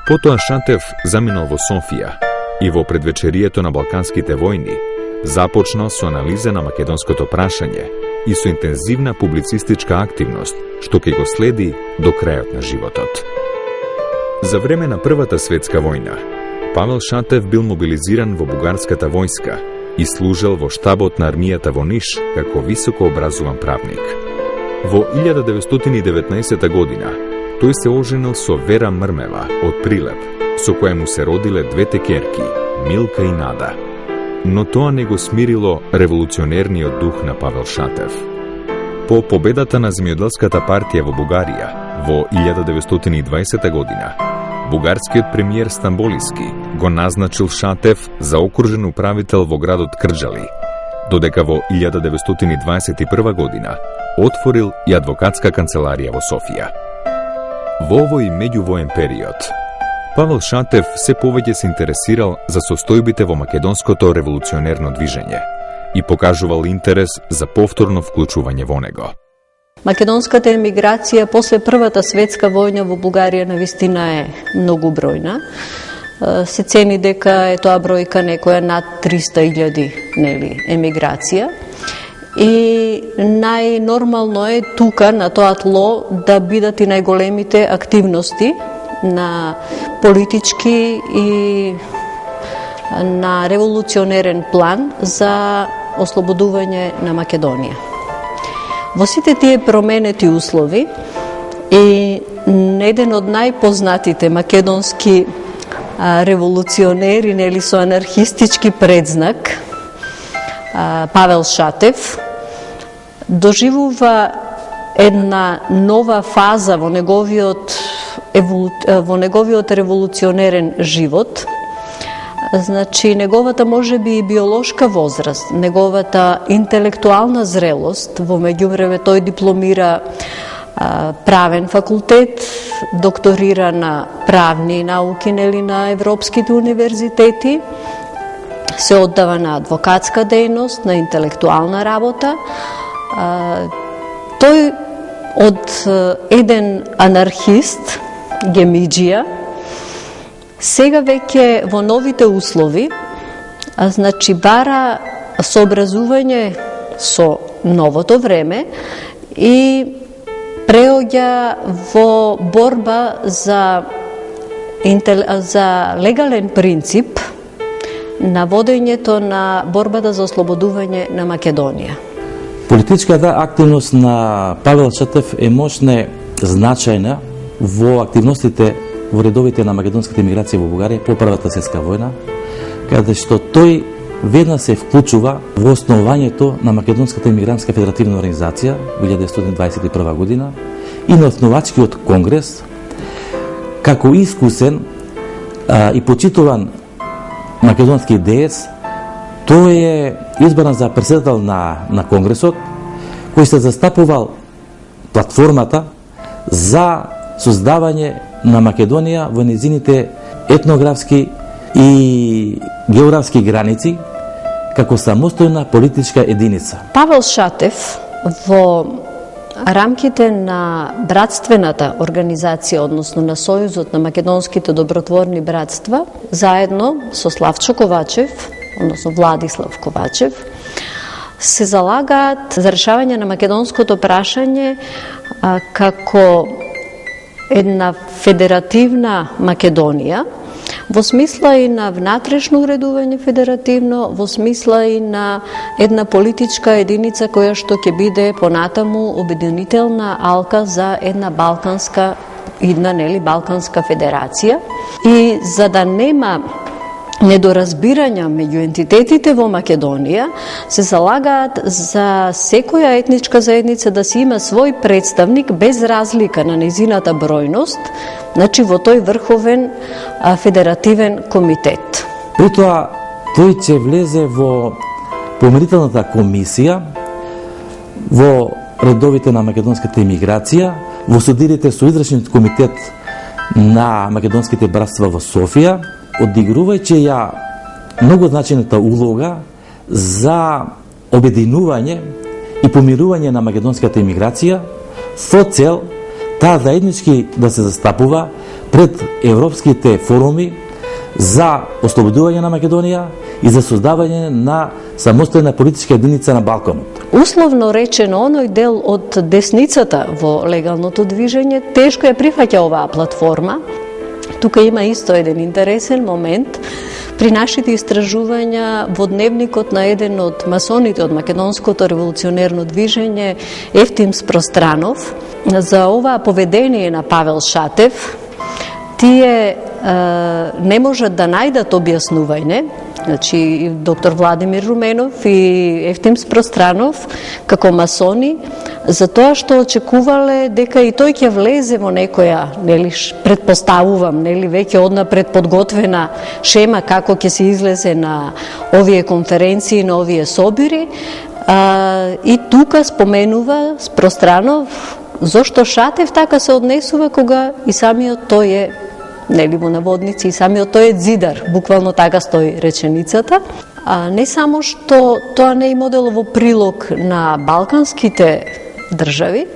Потоа Шатев заминал во Софија и во предвечерието на Балканските војни започнал со анализа на македонското прашање и со интензивна публицистичка активност, што ќе го следи до крајот на животот. За време на Првата светска војна, Павел Шатев бил мобилизиран во бугарската војска и служел во штабот на армијата во Ниш како високо образован правник. Во 1919 година тој се оженил со Вера Мрмева од Прилеп, со која му се родиле двете ќерки, Милка и Нада. Но тоа не го смирило револуционерниот дух на Павел Шатев. По победата на земјоделската партија во Бугарија во 1920 година, бугарскиот премиер Стамболиски го назначил Шатев за окружен управител во градот Крџали, додека во 1921 година отворил и адвокатска канцеларија во Софија. Во овој меѓувоен период, Павел Шатев се повеќе се интересирал за состојбите во македонското револуционерно движење и покажувал интерес за повторно вклучување во него. Македонската емиграција после Првата светска војна во Бугарија навистина е многу бројна. Се цени дека е тоа бројка некоја над 300.000 емиграција. И најнормално е тука, на тоа тло, да бидат и најголемите активности на политички и на револуционерен план за ослободување на Македонија. Во сите тие променети услови и еден од најпознатите македонски револуционери, нели, со анархистички предзнак, Павел Шатев, доживува една нова фаза во неговиот револуционерен живот. Значи, неговата можеби и биолошка возраст, неговата интелектуална зрелост, во меѓувреме тој дипломира правен факултет, докторира на правни науки, нели, на европските универзитети, се оддава на адвокатска дејност, на интелектуална работа. Тој од еден анархист, гемиџија, сега веќе во новите услови, значи бара сообразување со новото време и преоѓа во борба за легален принцип на водењето на борбата за ослободување на Македонија. Политичката активност на Павел Шатев е мощна, значајна во активностите во редовите на македонската емиграција во Бугарија по Првата светска војна, каде што тој веднаш се вклучува во основањето на Македонската емигрантска федеративна организација во 1921 година и на основачкиот конгрес, како искусен и почитуван македонски деец. Тој е избран за председател на конгресот, кој се застапувал платформата за создавање на Македонија во незините етнографски и географски граници како самостојна политичка единица. Павел Шатев во рамките на братствената организација, односно на Сојузот на македонските добротворни братства, заедно со Славчо Ковачев, односно Владислав Ковачев, се залагаат за решавање на македонското прашање како една федеративна Македонија, во смисла и на внатрешно уредување федеративно, во смисла и на една политичка единица која што ќе биде понатаму обединителна алка за една балканска федерација. И за да нема недоразбирања меѓу ентитетите во Македонија, се залагаат за секоја етничка заедница да си има свој представник без разлика на незината бројност, значи во тој врховен федеративен комитет. Притоа, тој ќе влезе во помирителната комисија, во редовите на македонската емиграција, во судирите со израчниот комитет на македонските братства во Софија, одигрувајќи ја многу значајната улога за обединување и помирување на македонската емиграција со цел таа заеднички да се застапува пред европските форуми за ослободување на Македонија и за создавање на самостојна политичка единица на Балканот. Условно речено, оној дел од десницата во легалното движење тешко ја прифаќа оваа платформа. Тука има исто еден интересен момент. При нашите истражувања во дневникот на еден од масоните од македонското револуционерно движење, Ефтим Спространов, за оваа поведение на Павел Шатев, тие не можат да најдат објаснување. Значи, доктор Владимир Руменов и Ефтим Спространов, како масони, за тоа што очекувале дека и тој ќе влезе во некоја, нели, предпоставувам, нели, веќе однапред подготвена шема како ќе се излезе на овие конференции, на овие собири. И тука споменува Спространов зошто Шатев така се однесува кога и самиот тој е, нели, во наводници, и самиот тој е зидар, буквално така стои реченицата. Не само што тоа не е моделово прилог на балканските држави,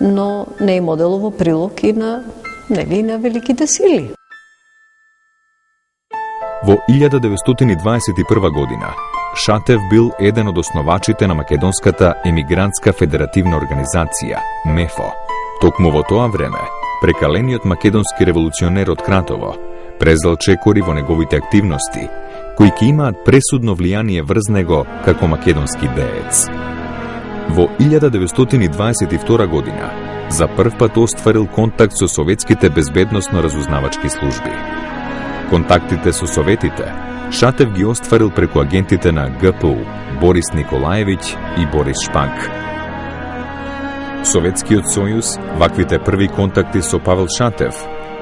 но не е моделово прилог и на, нели, на великите сили. Во 1921 година Шатев бил еден од основачите на Македонската емигрантска федеративна организација, МЕФО. Токму во тоа време, прекалениот македонски револуционер од Кратово презел чекори во неговите активности, кои ќе имаат пресудно влијание врз него како македонски деец. Во 1922 година за прв пат остварил контакт со советските безбедносно-разузнавачки служби. Контактите со советите Шатев ги остварил преку агентите на ГПУ Борис Николаевиќ и Борис Шпак. Советскиот сојуз ваквите први контакти со Павел Шатев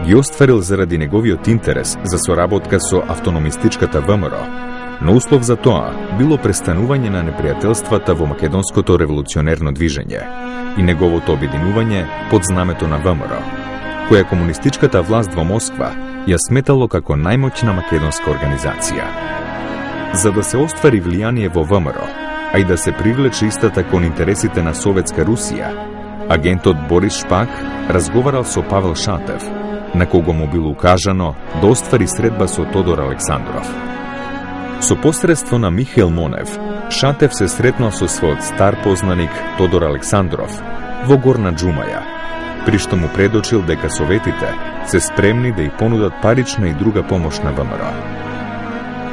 ги остварил заради неговиот интерес за соработка со автономистичката ВМРО, но услов за тоа било престанување на непријателствата во македонското револуционерно движење и неговото обединување под знамето на ВМРО, која комунистичката власт во Москва ја сметало како најмоćна македонска организација. За да се оствари влијание во ВМРО, а и да се привлече истата кон интересите на Советска Русија, агентот Борис Шпак разговарал со Павел Шатев, на кого му било укажано да оствари средба со Тодор Александров. Со посредство на Михаил Монев, Шатев се сретнал со својот стар познаник Тодор Александров во Горна Џумаја, при што му предочил дека советите се спремни да ја понудат парична и друга помош на ВМРО.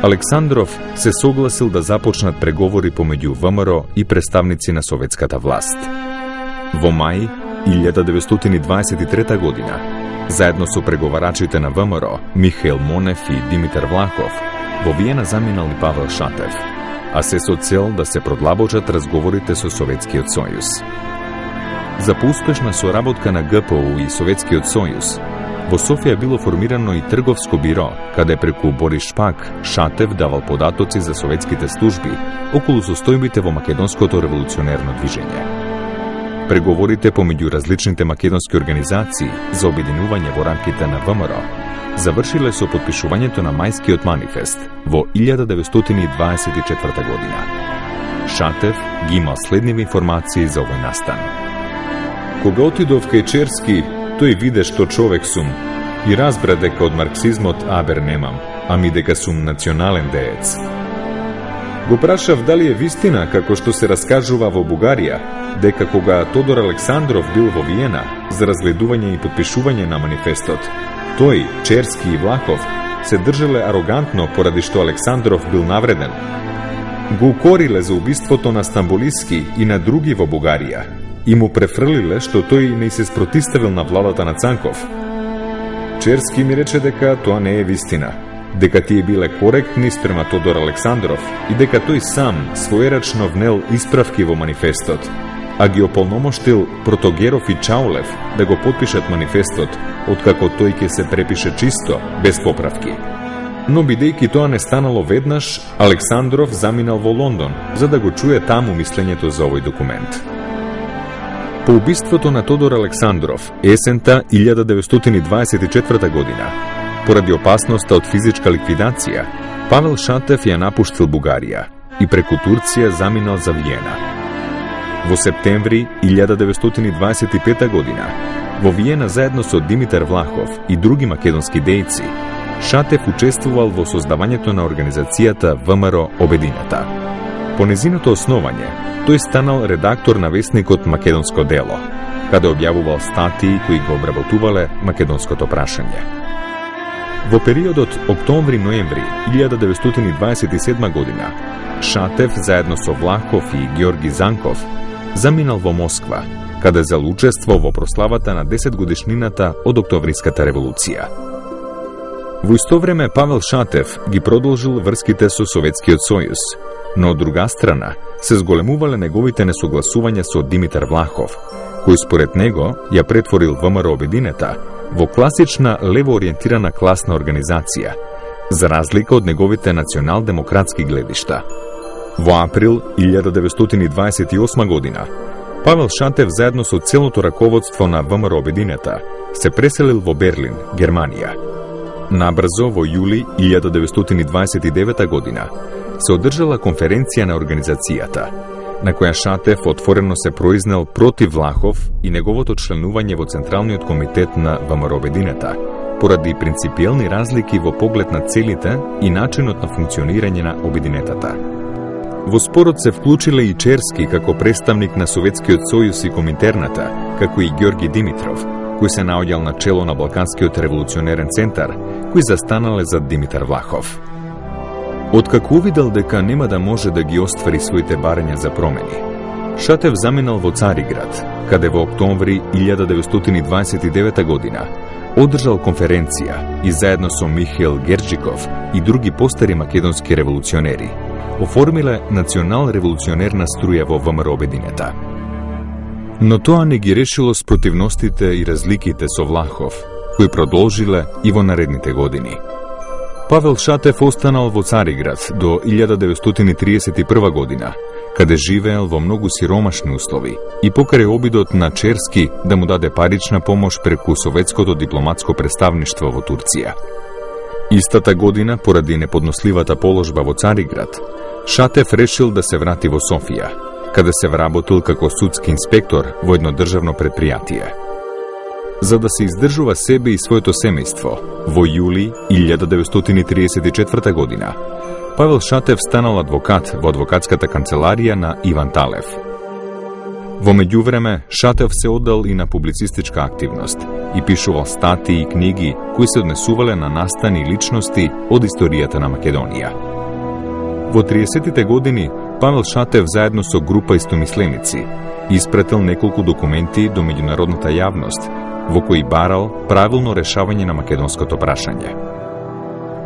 Александров се согласил да започнат преговори помеѓу ВМРО и представници на советската власт. Во мај 1923 година, заедно со преговарачите на ВМРО Михаил Монев и Димитар Влахов, во Виена заминал и Павел Шатев, а се со цел да се продлабочат разговорите со Советскиот сојуз. За поуспешна соработка на ГПУ и Советскиот сојуз, во Софија било формирано и трговско биро, каде преку Борис Шпак Шатев давал податоци за советските служби околу состојбите во македонското револуционерно движење. Преговорите помеѓу различните македонски организации за обединување во рамките на ВМРО завршиле со потпишувањето на Мајскиот манифест во 1924 година. Шатев ги имал следниви информации за овој настан. Кога отидов кај Черски, тој виде што човек сум и разбра дека од марксизмот абер немам, ами дека сум национален деец. Го прашав дали е вистина, како што се раскажува во Бугарија, дека кога Тодор Александров бил во Виена за разгледување и подпишување на манифестот, тој, Черски и Влахов се држале арогантно поради што Александров бил навреден. Го укориле за убиството на Стамболиски и на други во Бугарија и му префрлиле што тој не се спротиставил на владата на Цанков. Черски ми рече дека тоа не е вистина, дека тие биле коректни спрема Тодор Александров и дека тој сам своерачно внел исправки во манифестот, а ги ополномоштил Протогеров и Чаулев да го потпишат манифестот, откако тој ќе се препише чисто, без поправки. Но бидејќи тоа не станало веднаш, Александров заминал во Лондон, за да го чуе таму мислењето за овој документ. По убиството на Тодор Александров, есента 1924 година, поради опасноста од физичка ликвидација, Павел Шатев ја напуштил Бугарија, и преку Турција заминал за Виена. Во септември 1925 година, во Виена заедно со Димитар Влахов и други македонски дејци, Шатев учествувал во создавањето на организацијата ВМРО Обединета. По незиното основање, тој станал редактор на весникот Македонско дело, каде објавувал статии кои го обработувале македонското прашање. Во периодот октомври-ноември 1927 година, Шатев заедно со Влахов и Георги Занков заминал во Москва, каде зел учество во прославата на 10 годишнината од Октомвриската револуција. Во исто време Павел Шатев ги продолжил врските со Советскиот сојуз, но од друга страна се зголемувале неговите несогласувања со Димитар Влахов, кој според него ја претворил ВМРО Обединета во класична лево-ориентирана класна организација, за разлика од неговите национал-демократски гледишта. Во април 1928 година, Павел Шатев заедно со целото раководство на ВМРО Обединета се преселил во Берлин, Германија. Набрзо во јули 1929 година се одржала конференција на организацијата, на која Шатев отворено се произнел против Влахов и неговото членување во Централниот комитет на ВМРО Обединета, поради принципиелни разлики во поглед на целите и начинот на функционирање на Обединетата. Во спорот се вклучиле и Черски како представник на Советскиот сојуз и Коминтерната, како и Ѓорги Димитров, кој се наоѓал на чело на Балканскиот револуционерен центар, кој застанале за Димитар Влахов. Откако увидел дека нема да може да ги оствари своите барања за промени, Шатев заминал во Цариград, каде во октомври 1929 година одржал конференција и заедно со Михаил Герџиков и други постари македонски револуционери оформиле национал-револуционерна струја во ВМРО Обединета. Но тоа не ги решило спротивностите и разликите со Влахов, кои продолжиле и во наредните години. Павел Шатев останал во Цариград до 1931 година, каде живеел во многу сиромашни услови и покрај обидот на Черски да му даде парична помош преку советското дипломатско представништво во Турција. Истата година, поради неподносливата положба во Цариград, Шатев решил да се врати во Софија, каде се вработил како судски инспектор во едно државно предпријатие. За да се издржува себе и своето семејство, во јули 1934 година, Павел Шатев станал адвокат во адвокатската канцеларија на Иван Талев. Во меѓувреме, Шатев се оддал и на публицистичка активност и пишувал статии и книги кои се однесувале на настани личности од историјата на Македонија. Во 30-тите години Павел Шатев заедно со група истомисленици испратил неколку документи до меѓународната јавност во кои барал правилно решавање на македонското прашање.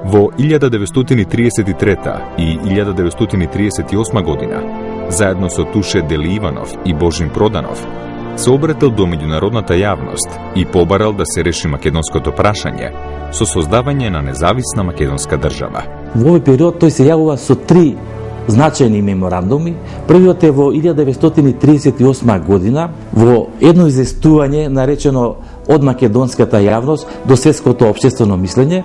Во 1933 и 1938 година, заедно со Туше Дели Иванов и Божин Проданов, се обратил до меѓународната јавност и побарал да се реши македонското прашање со создавање на независна македонска држава. Во овој период тој се јавува со 3 значајни меморандуми. Првиот е во 1938 година во едно известување наречено од македонската јавност до светското општествено мислење,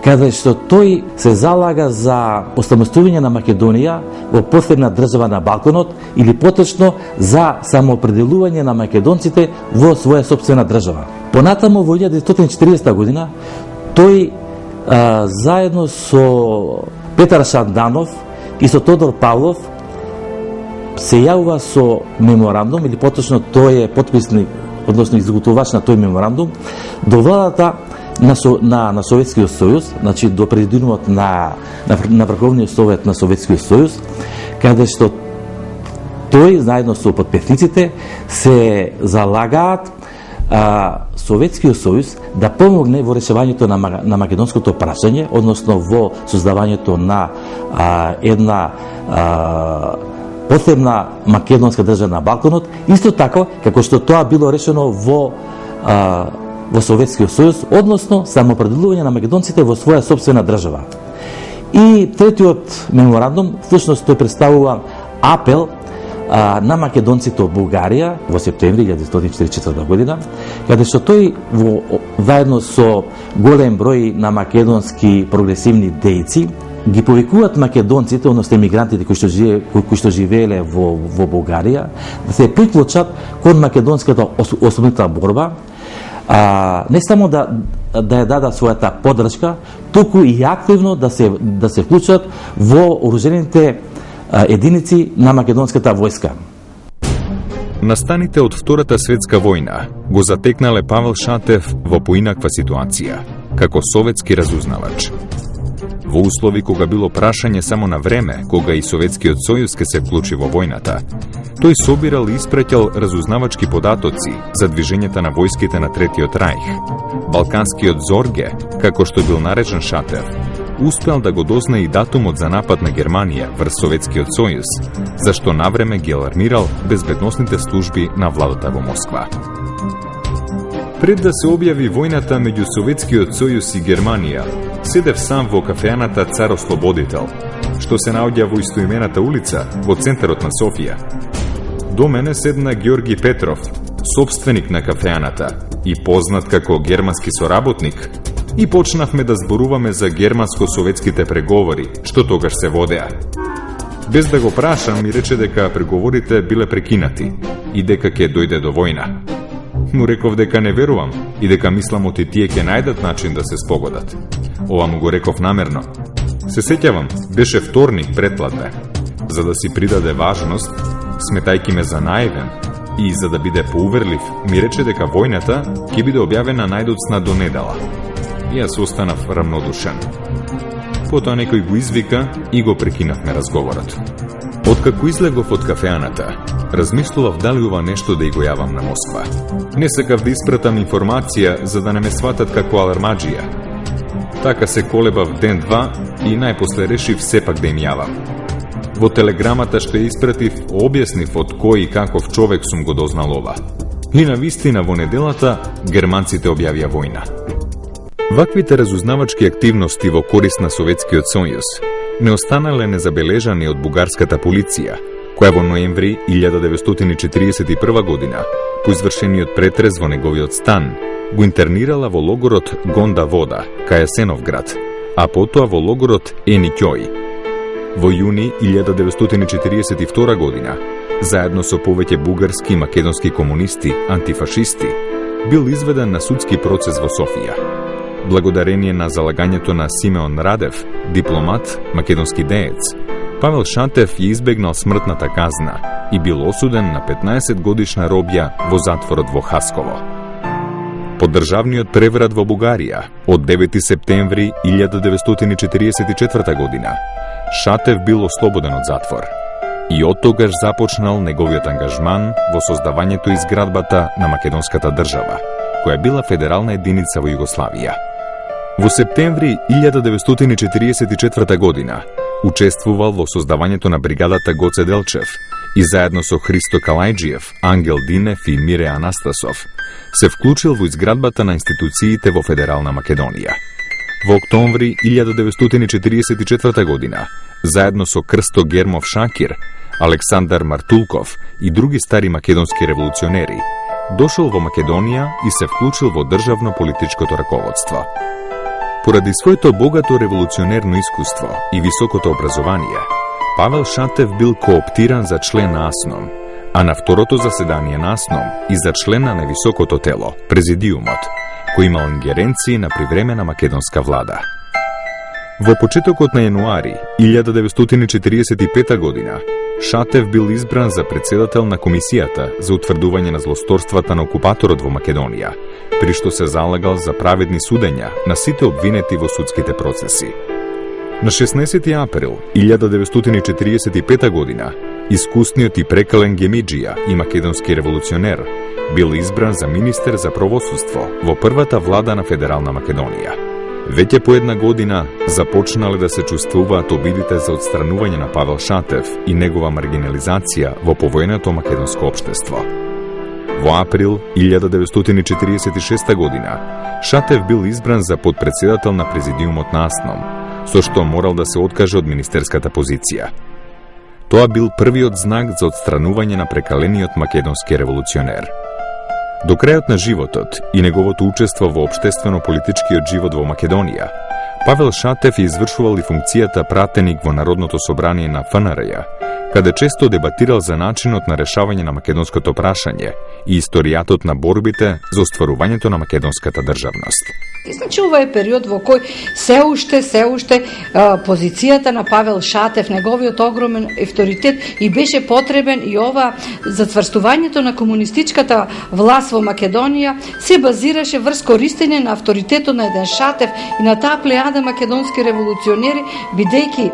каде што тој се залага за остамостојување на Македонија во последна држава на Балканот или поточно за самоопределување на македонците во своја сопствена држава. Понатаму во 1940 година тој заедно со Петар Шанданов и со Тодор Павлов се јавува со меморандум, или поточно тој е потписник, односно изготвувач на тој меморандум, до владата на Советскиот сојуз, значи до президиумот на Врховниот совет на Советскиот сојуз, каде што тој заедно со потписниците се залагаат Советскиот сојуз да помогне во решавањето на македонското прашање, односно во создавањето на една посебна македонска држава на Балканот, исто така како што тоа било решено во Советскиот сојуз, односно самоопределување на македонците во своја сопствена држава. И третиот меморандум, всушност тој представува апел на македонците од Бугарија во септември 1944 година, каде што тој заедно со голем број на македонски прогресивни дејци ги повикуваат македонците, односно емигрантите кои што живееле во Бугарија, да се приклучат кон македонската ослободителна борба, не само да ја дадат својата поддршка, туку и активно да се вклучат во оружените единици на македонската војска. Настаните од Втората светска војна го затекнале Павел Шатев во поинаква ситуација, како советски разузнавач. Во услови кога било прашање само на време, кога и Советскиот сојуз ке се вклучи во војната, тој собирал и испраќал разузнавачки податоци за движењата на војските на Третиот рајх. Балканскиот Зорге, како што бил наречен Шатев, успел да го дозна и датумот за напад на Германија врз Советскиот сојуз, зашто навреме ги алармирал безбедносните служби на владата во Москва. Пред да се објави војната меѓу Советскиот сојуз и Германија, седев сам во кафеаната Цар Ослободител, што се наоѓа во истоимената улица во центарот на Софија. До мене седна Георги Петров, собственик на кафеаната и познат како германски соработник, и почнавме да зборуваме за германско-советските преговори, што тогаш се водеа. Без да го прашам, ми рече дека преговорите биле прекинати и дека ќе дојде до војна. Му реков дека не верувам и дека мислам оти тие ќе најдат начин да се спогодат. Ова му го реков намерно. Се сеќавам, беше вторник претпладне. За да си придаде важност, сметајки ме за наивен и за да биде поуверлив, ми рече дека војната ќе биде објавена најдоцна до недела. Јас останав рамнодушен. Потоа некој го извика и го прекинавме разговорот. Откако излегов од кафеаната, размислував дали ова нешто да и го јавам на Москва. Не сакав да испратам информација за да не ме сватат како алармаджија. Така се колебав ден-два и најпосле решив сепак да им јавам. Во телеграмата што ја испратив, објаснив од кој и каков човек сум го дознал ова. И на вистина во неделата германците објавија војна. Ваквите разузнавачки активности во корист на Советскиот сојуз не останале незабележани од бугарската полиција, која во ноември 1941 година, по извршениот претрес во неговиот стан, го интернирала во логорот Гонда Вода, кај Асеновград, а потоа во логорот Еникјој. Во јуни 1942 година, заедно со повеќе бугарски и македонски комунисти, антифашисти, бил изведен на судски процес во Софија. Благодарение на залагањето на Симеон Радев, дипломат, македонски деец, Павел Шатев ја избегнал смртната казна и бил осуден на 15 годишна робја во затворот во Хасково. По државниот преврат во Бугарија од 9 септември 1944 година, Шатев бил ослободен од затвор и од тогаш започнал неговиот ангажман во создавањето и изградбата на македонската држава, која била федерална единица во Југославија. Во септември 1944 година учествувал во создавањето на бригадата Гоце Делчев и заедно со Христо Калајджиев, Ангел Динев и Мире Анастасов се вклучил во изградбата на институциите во Федерална Македонија. Во октомври 1944 година, заедно со Крсто Гермов Шакир, Александар Мартулков и други стари македонски револуционери, дошол во Македонија и се вклучил во државно-политичкото раководство. Поради своето богато револуционерно искуство и високото образование, Павел Шатев бил кооптиран за член на АСНОМ, а на второто заседание на АСНОМ и за член на највисокото тело, Президиумот, кој имал ингеренции на привремена македонска влада. Во почетокот на јануари 1945 година, Шатев бил избран за председател на Комисијата за утврдување на злосторствата на окупаторот во Македонија, при што се залагал за праведни судења на сите обвинети во судските процеси. На 16 април 1945 година, искусниот и прекален Гемиџија и македонски револуционер бил избран за министер за правосудство во првата влада на Федерална Македонија. Веќе по една година започнале да се чувствуваат обидите за отстранување на Павел Шатев и негова маргинализација во повојното македонско општество. Во април 1946 година Шатев бил избран за подпредседател на Президиумот на АСНОМ, со што морал да се откаже од министерската позиција. Тоа бил првиот знак за отстранување на прекалениот македонски револуционер. До крајот на животот и неговото учество во општествено-политичкиот живот во Македонија, Павел Шатев извршувал и функцијата пратеник во Народното собрание на ФНР, каде често дебатирал за начинот на решавање на македонското прашање и историјатот на борбите за остварувањето на македонската државност. Значи, ова е период во кој се уште позицијата на Павел Шатев, неговиот огромен авторитет и беше потребен и ова зацврстувањето на комунистичката власт во Македонија се базираше врз користење на авторитетот на еден Шатев и на таа плејада македонски револуционери, бидејќи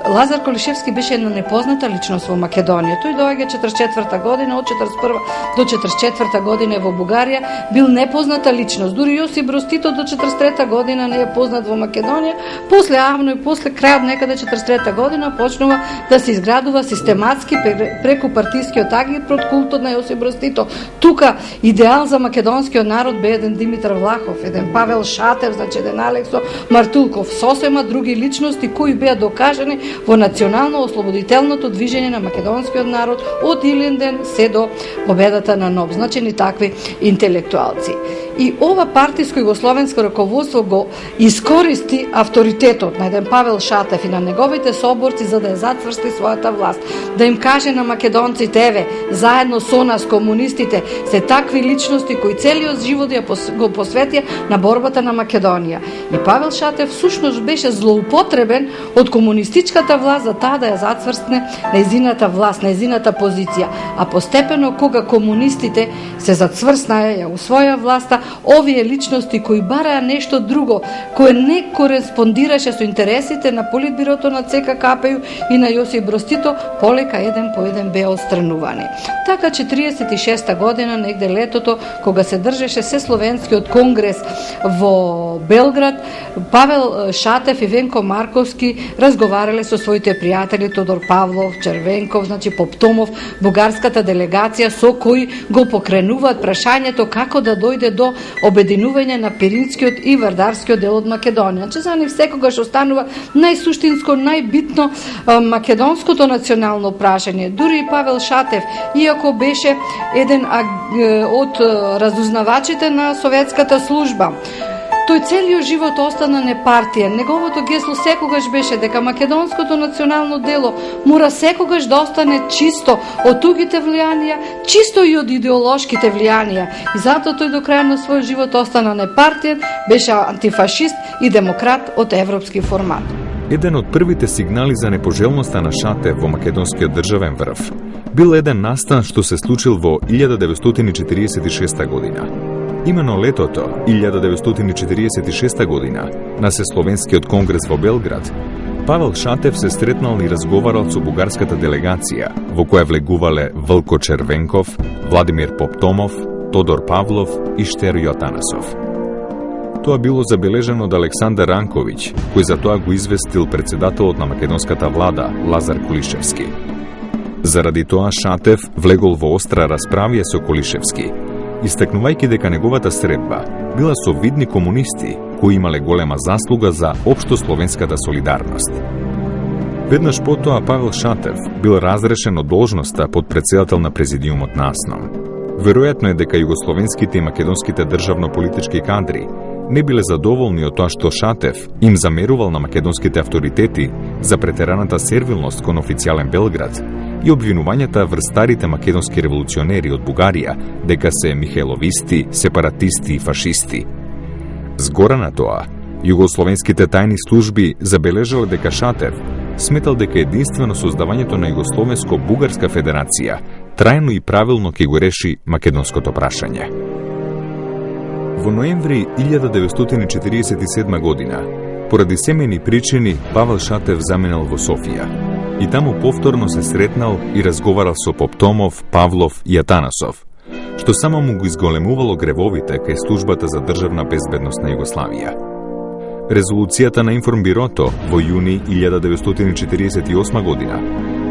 Лазар Колишевски беше една непозната личност во Македонија. Тој доаѓа 44 година, од 41 до 44 година во Бугарија, бил непозната личност. Дури Јосип Брз Тито до 43 година не е познат во Македонија. После Авно и после крајот некаде 43 година почнува да се изградува систематски преку партискиот агитпрот култот на Јосип Брз Тито. Тука идеал за македонскиот народ бе еден Димитар Влахов, еден Павел Шатев, значи еден Алексо Мартулков, сосема други личности кои беа докажани во национално-ослободителното движење на македонскиот народ од Илинден се до победата на НОБ. Значени такви интелектуалци. И ова партиско југословенско раководство го искористи авторитетот на еден Павел Шатев и на неговите соборци за да ја затврсти својата власт. Да им каже на македонците, еве, заедно со нас комунистите се такви личности кои целиот живот го посветија на борбата на Македонија. И Павел Шатев всушност беше злоупотребен од комунистичката власт за таа да ја затврстне нејзината власт, нејзината позиција. А постепено кога комунистите се зацврснаја, ја усвоја власта, овие личности кои бараа нешто друго, кое не кореспондираше со интересите на Политбирото на ЦК-КПЮ и на Јосип Броз Тито, полека еден по еден беа отстранувани. Така 46 година, негде летото, кога се држеше Сесловенскиот конгрес во Белград, Павел Шатев и Венко Марковски разговарале со своите пријатели Тодор Павлов, Червенков, значи Поптомов, бугарската делегација со кои го покренуваат прашањето како да дојде до обединување на Пиринскиот и Вардарскиот дел од Македонија. Че за нив секогаш останува најсуштинско, најбитно македонското национално прашање. Дури и Павел Шатев, иако беше еден од разузнавачите на советската служба, тој целиот живот остана непартиен. Неговото гесло секогаш беше дека македонското национално дело мора секогаш да остане чисто од тугите влијанија, чисто и од идеолошките влијанија. И затоа тој до крај на својот живот остана непартиен, беше антифашист и демократ од европски формат. Еден од првите сигнали за непожелноста на Шатев во македонскиот државен врв бил еден настан што се случил во 1946 година. Имено летото 1946 година на Сесловенскиот конгрес во Белград, Павел Шатев се сретнал и разговарал со бугарската делегација, во која влегувале Вълко Червенков, Владимир Поптомов, Тодор Павлов и Штер Јотанасов. Тоа било забележано од Александар Ранковиќ, кој за тоа го известил председателот на македонската влада Лазар Колишевски. Заради тоа Шатев влегол во остра расправија со Колишевски, истакнувајќи дека неговата средба била со видни комунисти кои имале голема заслуга за општо словенската солидарност. Веднаш потоа Павел Шатев бил разрешен од должноста под председател на президиумот на АСНОМ. Веројатно е дека југословенските и македонските државно-политички кадри не биле задоволни од тоа што Шатев им замерувал на македонските авторитети за претераната сервилност кон официјален Белград и обвинувањата врз старите македонски револуционери од Бугарија дека се михајловисти, сепаратисти и фашисти. Згора на тоа, југословенските тајни служби забележале дека Шатев сметал дека единствено создавањето на Југословенско-Бугарска федерација трајно и правилно ќе го реши македонското прашање. Во ноември 1947 година, поради семејни причини, Павел Шатев заминал во Софија и таму повторно се сретнал и разговарал со Поптомов, Павлов и Јатанасов, што само му го изголемувало гревовите кај службата за државна безбедност на Југославија. Резолуцијата на Информбирото во јуни 1948 година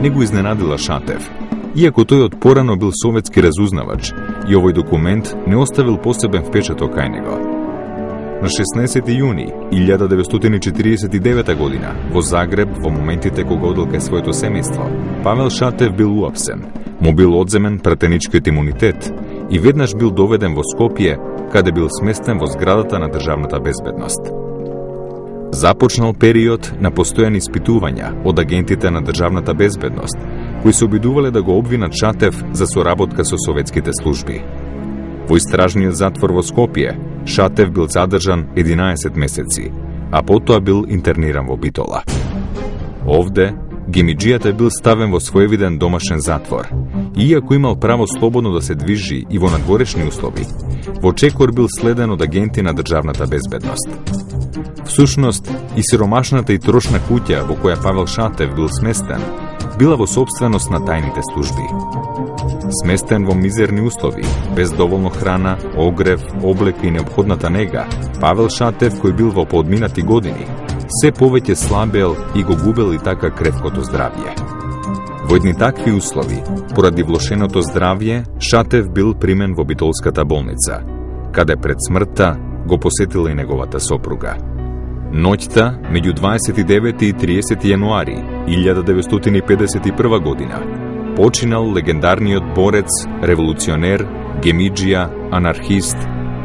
не го изненадила Шатев, иако тој од порано бил советски разузнавач и овој документ не оставил посебен впечаток кај него. На 16 јуни 1949 година во Загреб, во моментите кога одел кај своето семејство, Павел Шатев бил уапсен, му бил одземен пратеничкиот имунитет и веднаш бил доведен во Скопје, каде бил сместен во зградата на државната безбедност. Започнал период на постојани испитувања од агентите на државната безбедност, кои се обидувале да го обвинат Шатев за соработка со советските служби. Во истражниот затвор во Скопје, Шатев бил задржан 11 месеци, а потоа бил интерниран во Битола. Овде, Гемиџијата бил ставен во своевиден домашен затвор, иако имал право слободно да се движи и во надворешни услови, во Чекор бил следен од агенти на државната безбедност. Всушност, и сиромашната и трошна куќа во која Павел Шатев бил сместен, била во собственост на тајните служби. Сместен во мизерни услови, без доволно храна, огрев, облека и неопходната нега, Павел Шатев, кој бил во поодминати години, се повеќе слабел и го губел и така кревкото здравје. Во едни такви услови, поради влошеното здравје, Шатев бил примен во Битолската болница, каде пред смртта го посетила и неговата сопруга. Ноќта, меѓу 29 и 30 јануари 1951 година, починал легендарниот борец, револуционер, гемиџија, анархист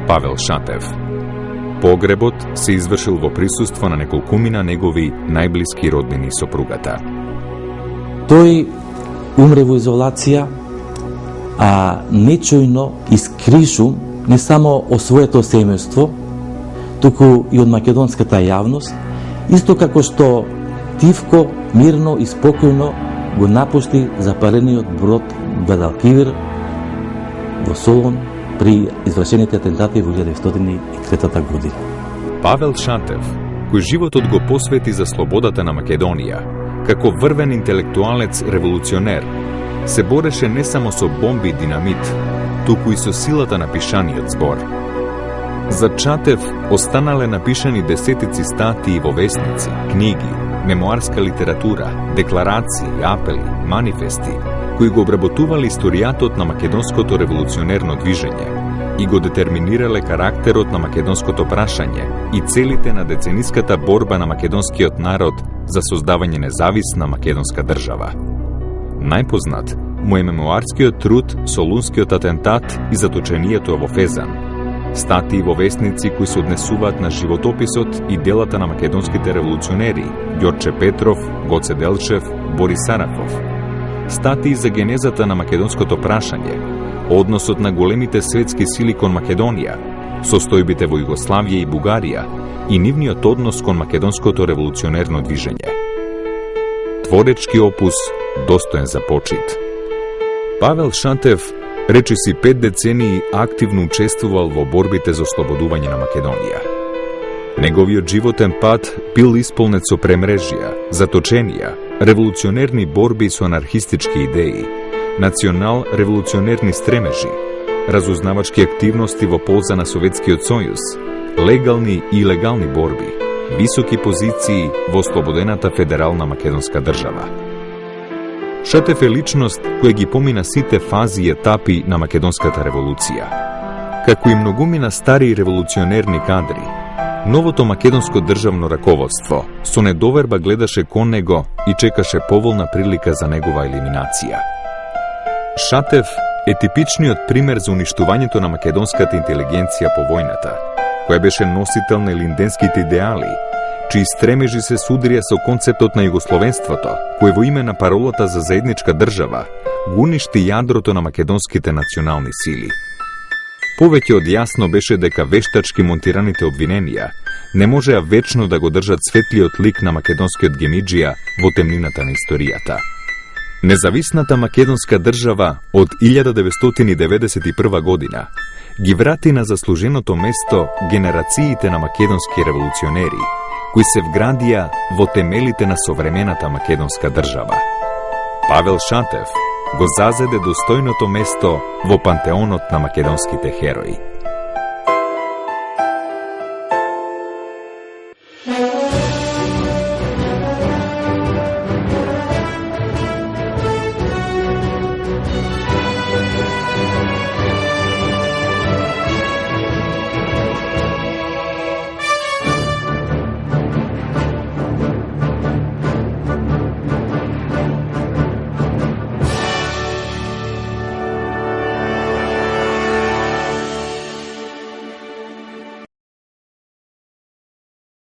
Павел Шатев. Погребот се извршил во присуство на неколкумина негови најблиски роднини сопругата. Тој умре во изолација, а нечујно искришу не само од своето семејство, туку и од македонската јавност, исто како што тивко, мирно и спокојно го напушти запалениот брод Гвадалкивир во Солун при извршените атентати во 1903 година. Павел Шатев, кој животот го посвети за слободата на Македонија, како врвен интелектуалец револуционер, се бореше не само со бомби и динамит, туку и со силата на пишаниот збор. За Шатев останале напишани десетици статии во весници, книги, мемуарска литература, декларации, апели, манифести, кои го обработувале историјатот на македонското револуционерно движење и го детерминирале карактерот на македонското прашање и целите на децениската борба на македонскиот народ за создавање независна македонска држава. Најпознат му е мемуарскиот труд Солунскиот атентат и заточението во Фезан, статии во весници кои се однесуваат на животописот и делата на македонските револуционери Ѓорче Петров, Гоце Делчев, Борис Сарафов, статии за генезата на македонското прашање, односот на големите светски сили кон Македонија, состојбите во Југославија и Бугарија и нивниот однос кон македонското револуционерно движење. Творечки опус достоен за почит. Павел Шатев речиси 5 децении активно учествувал во борбите за ослободување на Македонија. Неговиот животен пат бил исполнет со премрежија, заточенија, револуционерни борби со анархистички идеи, национал-револуционерни стремежи, разузнавачки активности во полза на Советскиот сојуз, легални и илегални борби, високи позиции во ослободената федерална македонска држава. Шатев е личност која ги помина сите фази и етапи на македонската револуција. Како и многумина стари револуционерни кадри, новото македонско државно раководство со недоверба гледаше кон него и чекаше поволна прилика за негова елиминација. Шатев е типичниот пример за уништувањето на македонската интелигенција по војната, која беше носител на линденските идеали, чии стремежи се судрија со концептот на југословенството, кој во име на паролата за заедничка држава го уништи јадрото на македонските национални сили. Повеќе од јасно беше дека вештачки монтираните обвиненија не можеа вечно да го држат светлиот лик на македонскиот гемиџија во темнината на историјата. Независната македонска држава од 1991 година ги врати на заслуженото место генерациите на македонски револуционери, кои се вградија во темелите на современата македонска држава. Павел Шатев го зазеде достојното место во пантеонот на македонските херои.